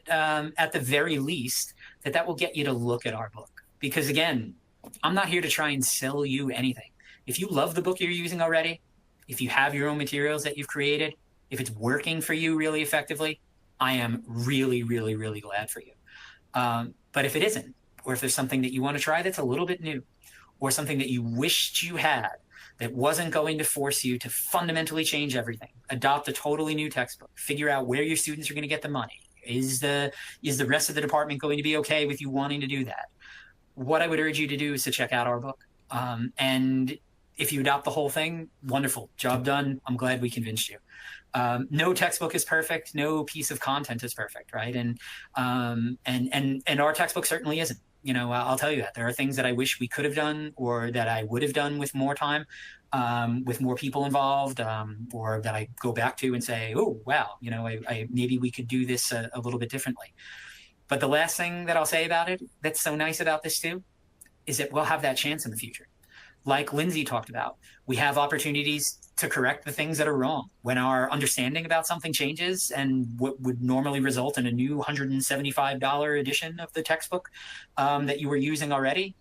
at the very least, that will get you to look at our book. Because again, I'm not here to try and sell you anything. If you love the book you're using already, if you have your own materials that you've created, if it's working for you really effectively, I am really, really, really glad for you. But if it isn't, or if there's something that you want to try that's a little bit new, or something that you wished you had, that wasn't going to force you to fundamentally change everything, adopt a totally new textbook, figure out where your students are going to get the money. Is the rest of the department going to be okay with you wanting to do that? What I would urge you to do is to check out our book. And if you adopt the whole thing, wonderful, job done. I'm glad we convinced you. No textbook is perfect. No piece of content is perfect, right? And our textbook certainly isn't. I'll tell you that there are things that I wish we could have done, or that I would have done with more time, with more people involved, or that I go back to and say, oh, wow, maybe we could do this a little bit differently. But the last thing that I'll say about it that's so nice about this too is that we'll have that chance in the future. Like Lindsay talked about, we have opportunities to correct the things that are wrong. When our understanding about something changes and what would normally result in a new $175 edition of the textbook that you were using already,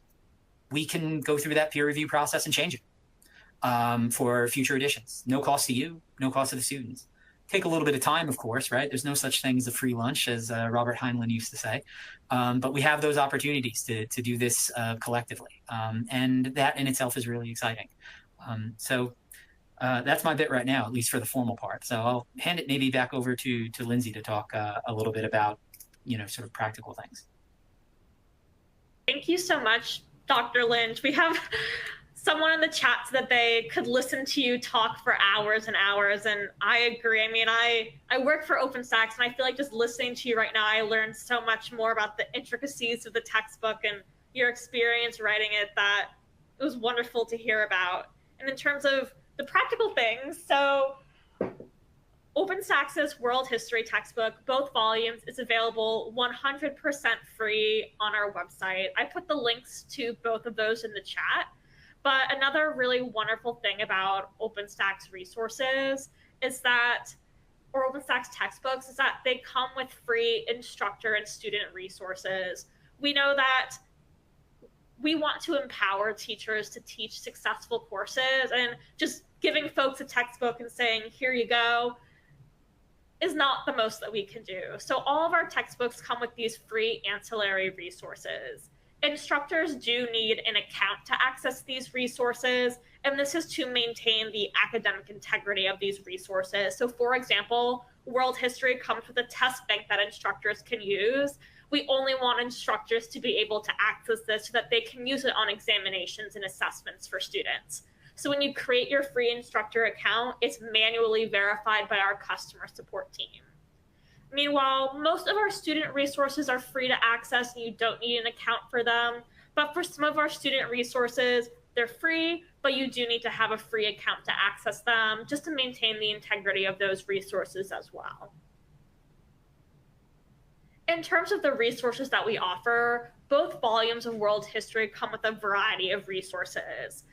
we can go through that peer review process and change it for future editions. No cost to you, no cost to the students. Take a little bit of time, of course, right? There's no such thing as a free lunch, as Robert Heinlein used to say. But we have those opportunities to do this collectively. And that in itself is really exciting. So that's my bit right now, at least for the formal part. So I'll hand it maybe back over to Lindsay to talk a little bit about, sort of practical things. Thank you so much, Dr. Lynch. We have someone in the chat so that they could listen to you talk for hours and hours. And I agree. I mean, I work for OpenStax's, and I feel like just listening to you right now, I learned so much more about the intricacies of the textbook and your experience writing it, that it was wonderful to hear about. And in terms of the practical things, so OpenStax's World History textbook, both volumes, is available 100% free on our website. I put the links to both of those in the chat. But another really wonderful thing about OpenStax's resources is that, or OpenStax's textbooks, is that they come with free instructor and student resources. We know that we want to empower teachers to teach successful courses, and just giving folks a textbook and saying, here you go, is not the most that we can do. So all of our textbooks come with these free ancillary resources. Instructors do need an account to access these resources, and this is to maintain the academic integrity of these resources. So for example, World History comes with a test bank that instructors can use. We only want instructors to be able to access this so that they can use it on examinations and assessments for students. So when you create your free instructor account, it's manually verified by our customer support team. Meanwhile, most of our student resources are free to access and you don't need an account for them. But for some of our student resources, they're free, but you do need to have a free account to access them, just to maintain the integrity of those resources as well. In terms of the resources that we offer, both volumes of world history come with a variety of resources.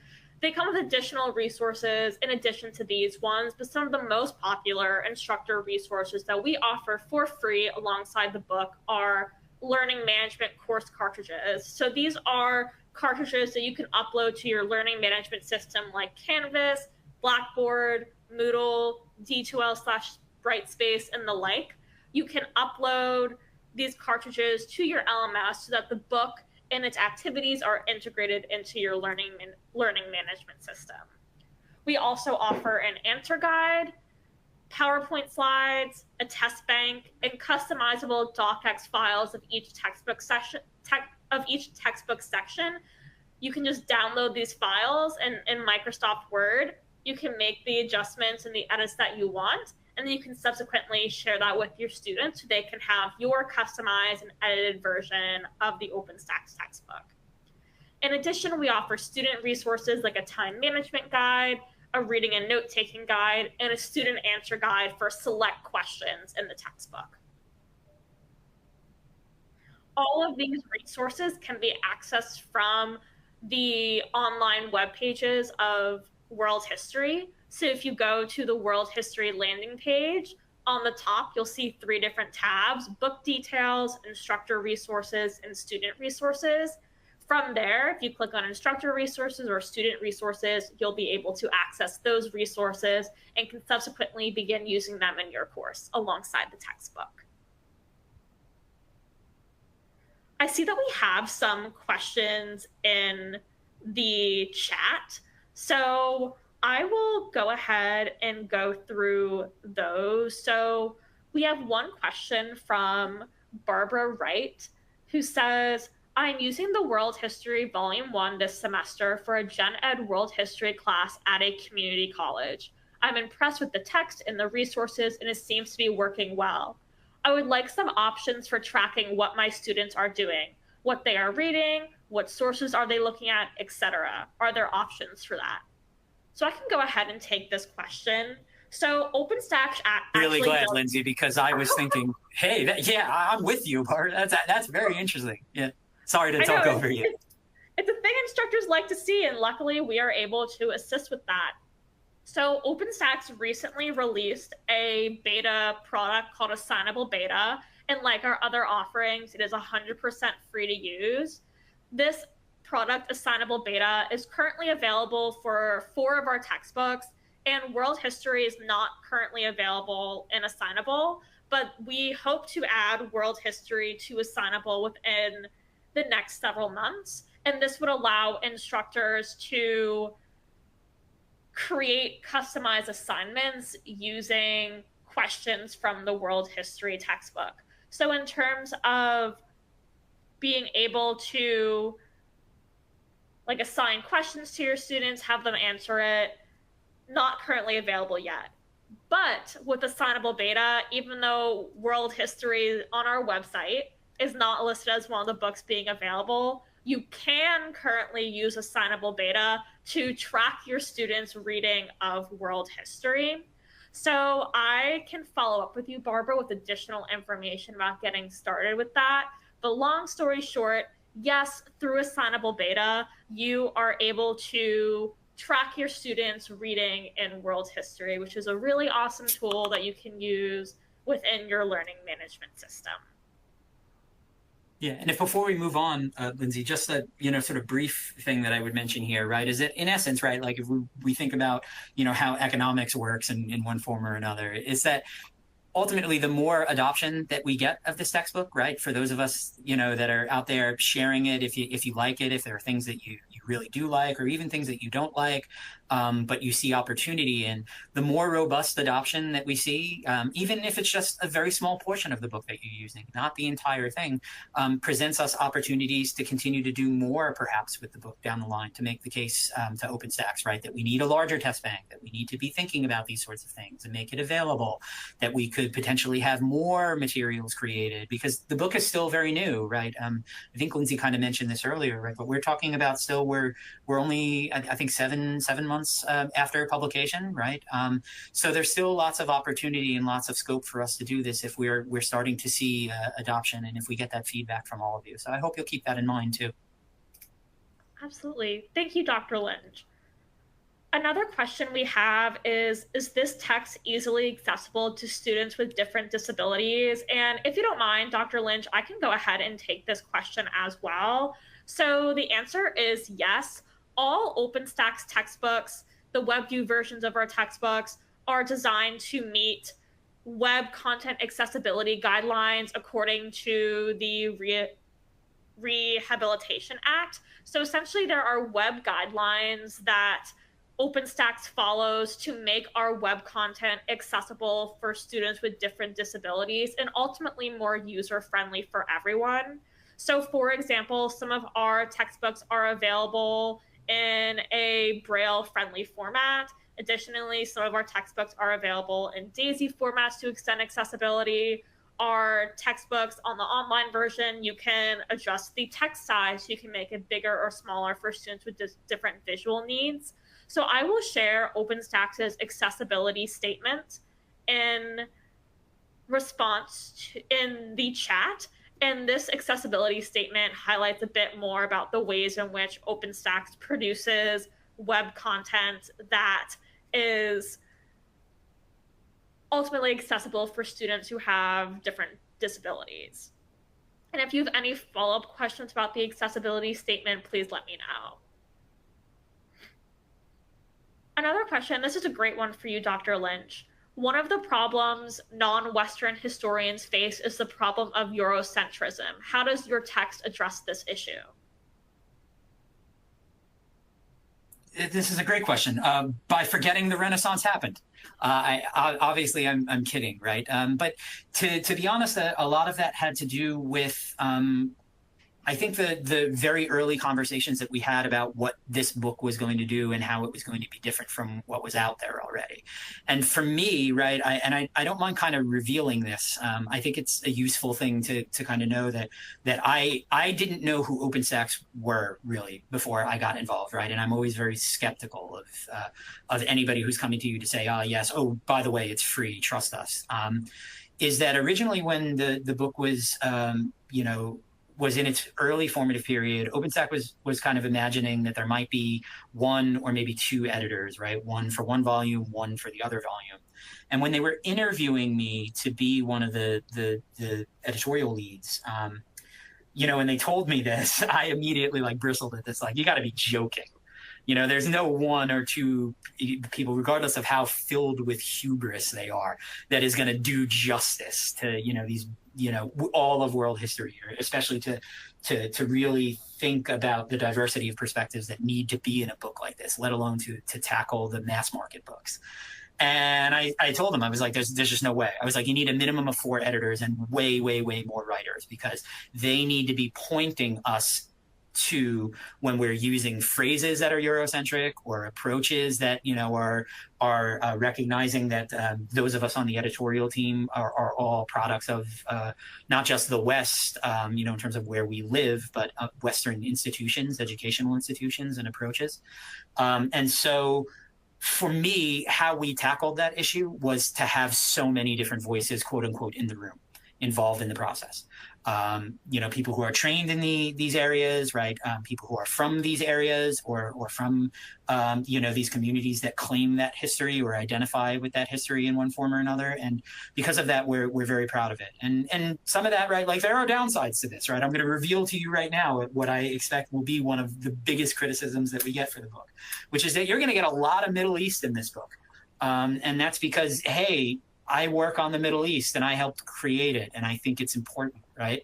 They come with additional resources in addition to these ones, but some of the most popular instructor resources that we offer for free alongside the book are learning management course cartridges. So these are cartridges that you can upload to your learning management system like Canvas, Blackboard, Moodle, D2L/Brightspace, and the like. You can upload these cartridges to your LMS so that the book and its activities are integrated into your learning management system. We also offer an answer guide, PowerPoint slides, a test bank, and customizable docx files of each textbook section. You can just download these files in Microsoft Word. You can make the adjustments and the edits that you want, and then you can subsequently share that with your students so they can have your customized and edited version of the OpenStax's textbook. In addition, we offer student resources like a time management guide, a reading and note-taking guide, and a student answer guide for select questions in the textbook. All of these resources can be accessed from the online web pages of World History. So if you go to the World History landing page, on the top, you'll see 3 different tabs: book details, instructor resources, and student resources. From there, if you click on instructor resources or student resources, you'll be able to access those resources and can subsequently begin using them in your course alongside the textbook. I see that we have some questions in the chat. So I will go ahead and go through those. So we have one question from Barbara Wright, who says, I'm using the World History Volume 1 this semester for a Gen Ed World History class at a community college. I'm impressed with the text and the resources, and it seems to be working well. I would like some options for tracking what my students are doing, what they are reading, what sources are they looking at, etc. Are there options for that? So I can go ahead and take this question. So OpenStax really glad, Lindsay, because I was thinking, hey, I'm with you, Bart. That's very interesting. Yeah, sorry to talk over you. It's a thing instructors like to see, and luckily we are able to assist with that. So OpenStax recently released a beta product called Assignable Beta, and like our other offerings, it is 100% free to use. This product, Assignable Beta, is currently available for 4 of our textbooks, and World History is not currently available in Assignable, but we hope to add World History to Assignable within the next several months, and this would allow instructors to create customized assignments using questions from the World History textbook. So in terms of being able to like assign questions to your students, have them answer it, not currently available yet. But with Assignable Beta, even though World History on our website is not listed as one of the books being available, you can currently use Assignable Beta to track your students' reading of World History. So I can follow up with you, Barbara, with additional information about getting started with that. But long story short, yes, through Assignable Beta, you are able to track your students' reading in World History, which is a really awesome tool that you can use within your learning management system. Yeah, and if before we move on, Lindsay, just a sort of brief thing that I would mention here, right, is that in essence, right, like if we think about how economics works in one form or another, is that ultimately the more adoption that we get of this textbook, right, for those of us that are out there sharing it, if you like it, if there are things that you really do like, or even things that you don't like, but you see opportunity in, the more robust adoption that we see, even if it's just a very small portion of the book that you're using, not the entire thing, presents us opportunities to continue to do more perhaps with the book down the line, to make the case to OpenStax, right, that we need a larger test bank, that we need to be thinking about these sorts of things and make it available, that we could potentially have more materials created, because the book is still very new, right? I think Lindsay kind of mentioned this earlier, right? But we're talking about still we're only, I think, seven months months after publication, right? So there's still lots of opportunity and lots of scope for us to do this if we're starting to see adoption and if we get that feedback from all of you. So I hope you'll keep that in mind too. Absolutely. Thank you, Dr. Lynch. Another question we have is this text easily accessible to students with different disabilities? And if you don't mind, Dr. Lynch, I can go ahead and take this question as well. So the answer is yes. All OpenStax's textbooks, the WebView versions of our textbooks, are designed to meet web content accessibility guidelines according to the Rehabilitation Act. So essentially, there are web guidelines that OpenStax follows to make our web content accessible for students with different disabilities and ultimately more user-friendly for everyone. So for example, some of our textbooks are available in a Braille-friendly format. Additionally, some of our textbooks are available in DAISY formats to extend accessibility. Our textbooks on the online version, you can adjust the text size. You can make it bigger or smaller for students with different visual needs. So I will share OpenStax's accessibility statement in response in the chat. And this accessibility statement highlights a bit more about the ways in which OpenStax produces web content that is ultimately accessible for students who have different disabilities. And if you have any follow-up questions about the accessibility statement, please let me know. Another question, this is a great one for you, Dr. Lynch. One of the problems non-Western historians face is the problem of Eurocentrism. How does your text address this issue? This is a great question. By forgetting the Renaissance happened. Obviously, I'm kidding, right? But to be honest, a lot of that had to do with I think the very early conversations that we had about what this book was going to do and how it was going to be different from what was out there already. And for me, right, I don't mind kind of revealing this. I think it's a useful thing to kind of know that I didn't know who OpenStax were really before I got involved, right? And I'm always very skeptical of anybody who's coming to you to say, oh, yes, oh, by the way, it's free, trust us. Is that originally when the book was, was in its early formative period, OpenStax was kind of imagining that there might be one or maybe two editors, right? One for one volume, one for the other volume. And when they were interviewing me to be one of the editorial leads, when they told me this, I immediately bristled at this, you got to be joking. There's no one or two people, regardless of how filled with hubris they are, that is going to do justice to, these, all of world history, especially to really think about the diversity of perspectives that need to be in a book like this, let alone to tackle the mass market books. And I told them, I was like, there's just no way. I was like, you need a minimum of 4 editors and way, way, way more writers, because they need to be pointing us to when we're using phrases that are Eurocentric or approaches that are recognizing that those of us on the editorial team are all products of not just the West, in terms of where we live, but Western institutions, educational institutions, and approaches. And so, for me, how we tackled that issue was to have so many different voices, quote unquote, in the room, involved in the process. People who are trained in these areas, right? People who are from these areas or from, these communities that claim that history or identify with that history in one form or another. And because of that, we're very proud of it. And some of that, right? There are downsides to this, right? I'm going to reveal to you right now what I expect will be one of the biggest criticisms that we get for the book, which is that you're going to get a lot of Middle East in this book. And that's because, hey, I work on the Middle East and I helped create it. And I think it's important, right?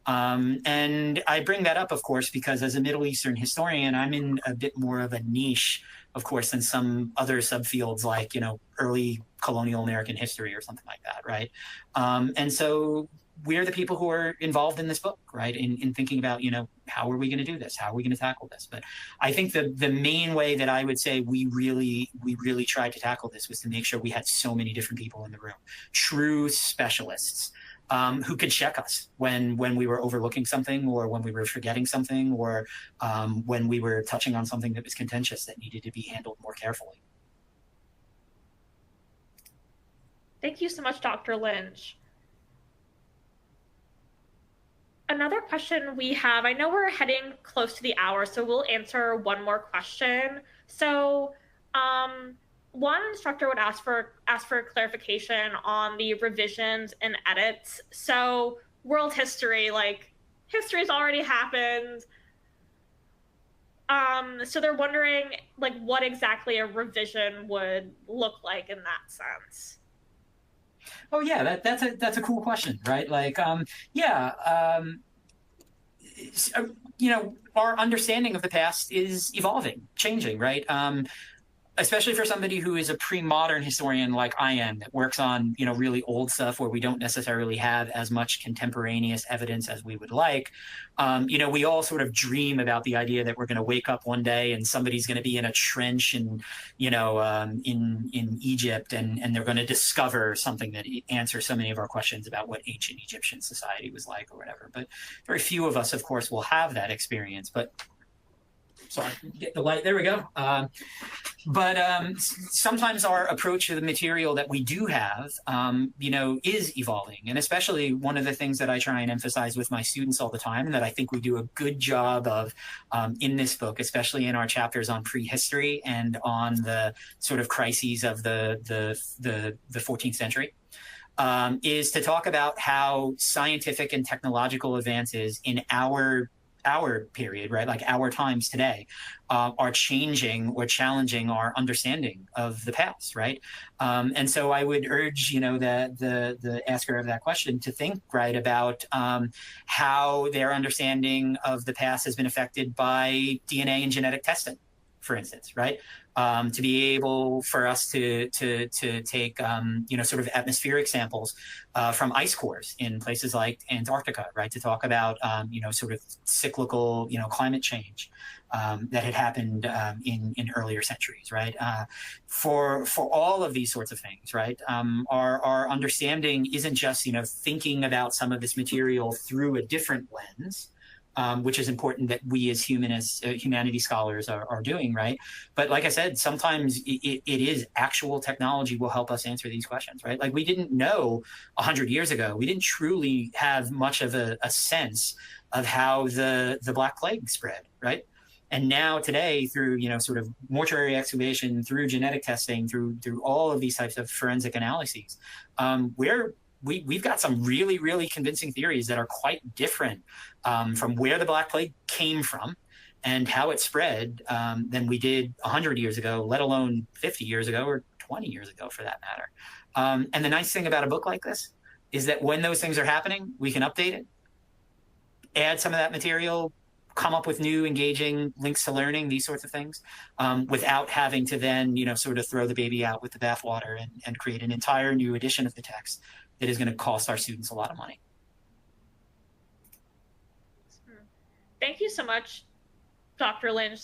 And I bring that up, of course, because as a Middle Eastern historian, I'm in a bit more of a niche, of course, than some other subfields like, early colonial American history or something like that, right? And so we're the people who are involved in this book, right? In thinking about, how are we going to do this? How are we going to tackle this? But I think the main way that I would say we really tried to tackle this was to make sure we had so many different people in the room, true specialists, who could check us when we were overlooking something, or when we were forgetting something, or when we were touching on something that was contentious that needed to be handled more carefully. Thank you so much, Dr. Lynch. Another question we have, I know we're heading close to the hour, so we'll answer one more question. So one instructor would ask for clarification on the revisions and edits. So world history, like history's already happened. So they're wondering like what exactly a revision would look like in that sense. Oh yeah, that's a cool question, right? Like, you know, our understanding of the past is evolving, changing, right? Especially for somebody who is a pre-modern historian like I am, that works on, you know, really old stuff where we don't necessarily have as much contemporaneous evidence as we would like. You know, we all sort of dream about the idea that we're going to wake up one day and somebody's going to be in a trench in, you know, in Egypt, and they're going to discover something that answers so many of our questions about what ancient Egyptian society was like or whatever. But very few of us, of course, will have that experience. But sorry, get the light. There we go. But sometimes our approach to the material that we do have, you know, is evolving. And especially one of the things that I try and emphasize with my students all the time, and that I think we do a good job of in this book, especially in our chapters on prehistory and on the sort of crises of the 14th century, is to talk about how scientific and technological advances in our period, right, like our times today, are changing or challenging our understanding of the past, right? And so I would urge, you know, the asker of that question to think, right, about how their understanding of the past has been affected by DNA and genetic testing, for instance, right? To be able for us to take you know, sort of atmospheric samples from ice cores in places like Antarctica, right, to talk about you know, sort of cyclical, you know, climate change that had happened in earlier centuries, right? For all of these sorts of things, right? Our understanding isn't just, you know, thinking about some of this material through a different lens. Which is important that we as humanity scholars are doing, right? But like I said, sometimes it is actual technology will help us answer these questions, right? Like we didn't know 100 years ago, we didn't truly have much of a sense of how the Black Plague spread, right? And now today, through, you know, sort of mortuary excavation, through genetic testing, through all of these types of forensic analyses, we've got some really, really convincing theories that are quite different from where the Black Plague came from and how it spread than we did 100 years ago, let alone 50 years ago or 20 years ago, for that matter. And the nice thing about a book like this is that when those things are happening, we can update it, add some of that material, come up with new engaging links to learning, these sorts of things, without having to then, you know, sort of throw the baby out with the bathwater and create an entire new edition of the text that is going to cost our students a lot of money. Thank you so much, Dr. Lynch.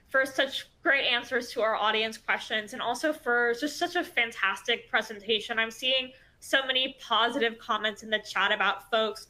For such great answers to our audience questions, and also for just such a fantastic presentation. I'm seeing so many positive comments in the chat about folks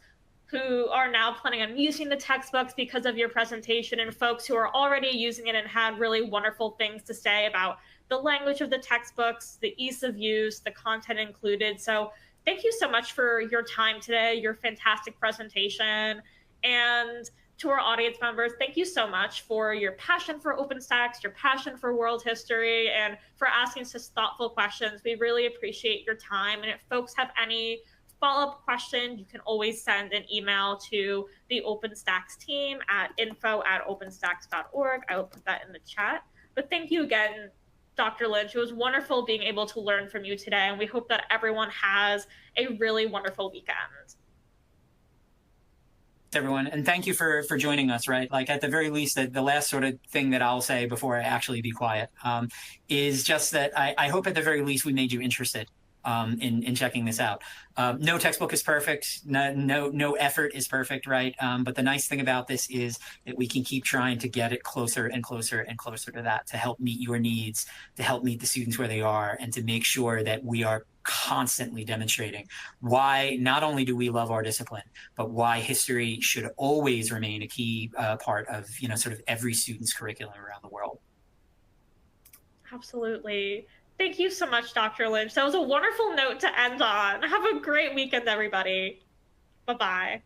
who are now planning on using the textbooks because of your presentation, and folks who are already using it and had really wonderful things to say about the language of the textbooks, the ease of use, the content included. So thank you so much for your time today, your fantastic presentation. And to our audience members, thank you so much for your passion for OpenStax, your passion for world history, and for asking such thoughtful questions. We really appreciate your time. And if folks have any follow-up question, you can always send an email to the OpenStax team at info@openstax.org. I will put that in the chat. But thank you again, Dr. Lynch. It was wonderful being able to learn from you today, and we hope that everyone has a really wonderful weekend. Everyone, and thank you for joining us, right? Like at the very least, the last sort of thing that I'll say before I actually be quiet is just that I hope at the very least we made you interested in checking this out. No textbook is perfect. No effort is perfect, right? But the nice thing about this is that we can keep trying to get it closer and closer and closer to that, to help meet your needs, to help meet the students where they are, and to make sure that we are constantly demonstrating why not only do we love our discipline, but why history should always remain a key part of, sort of every student's curriculum around the world. Absolutely. Thank you so much, Dr. Lynch. That was a wonderful note to end on. Have a great weekend, everybody. Bye bye.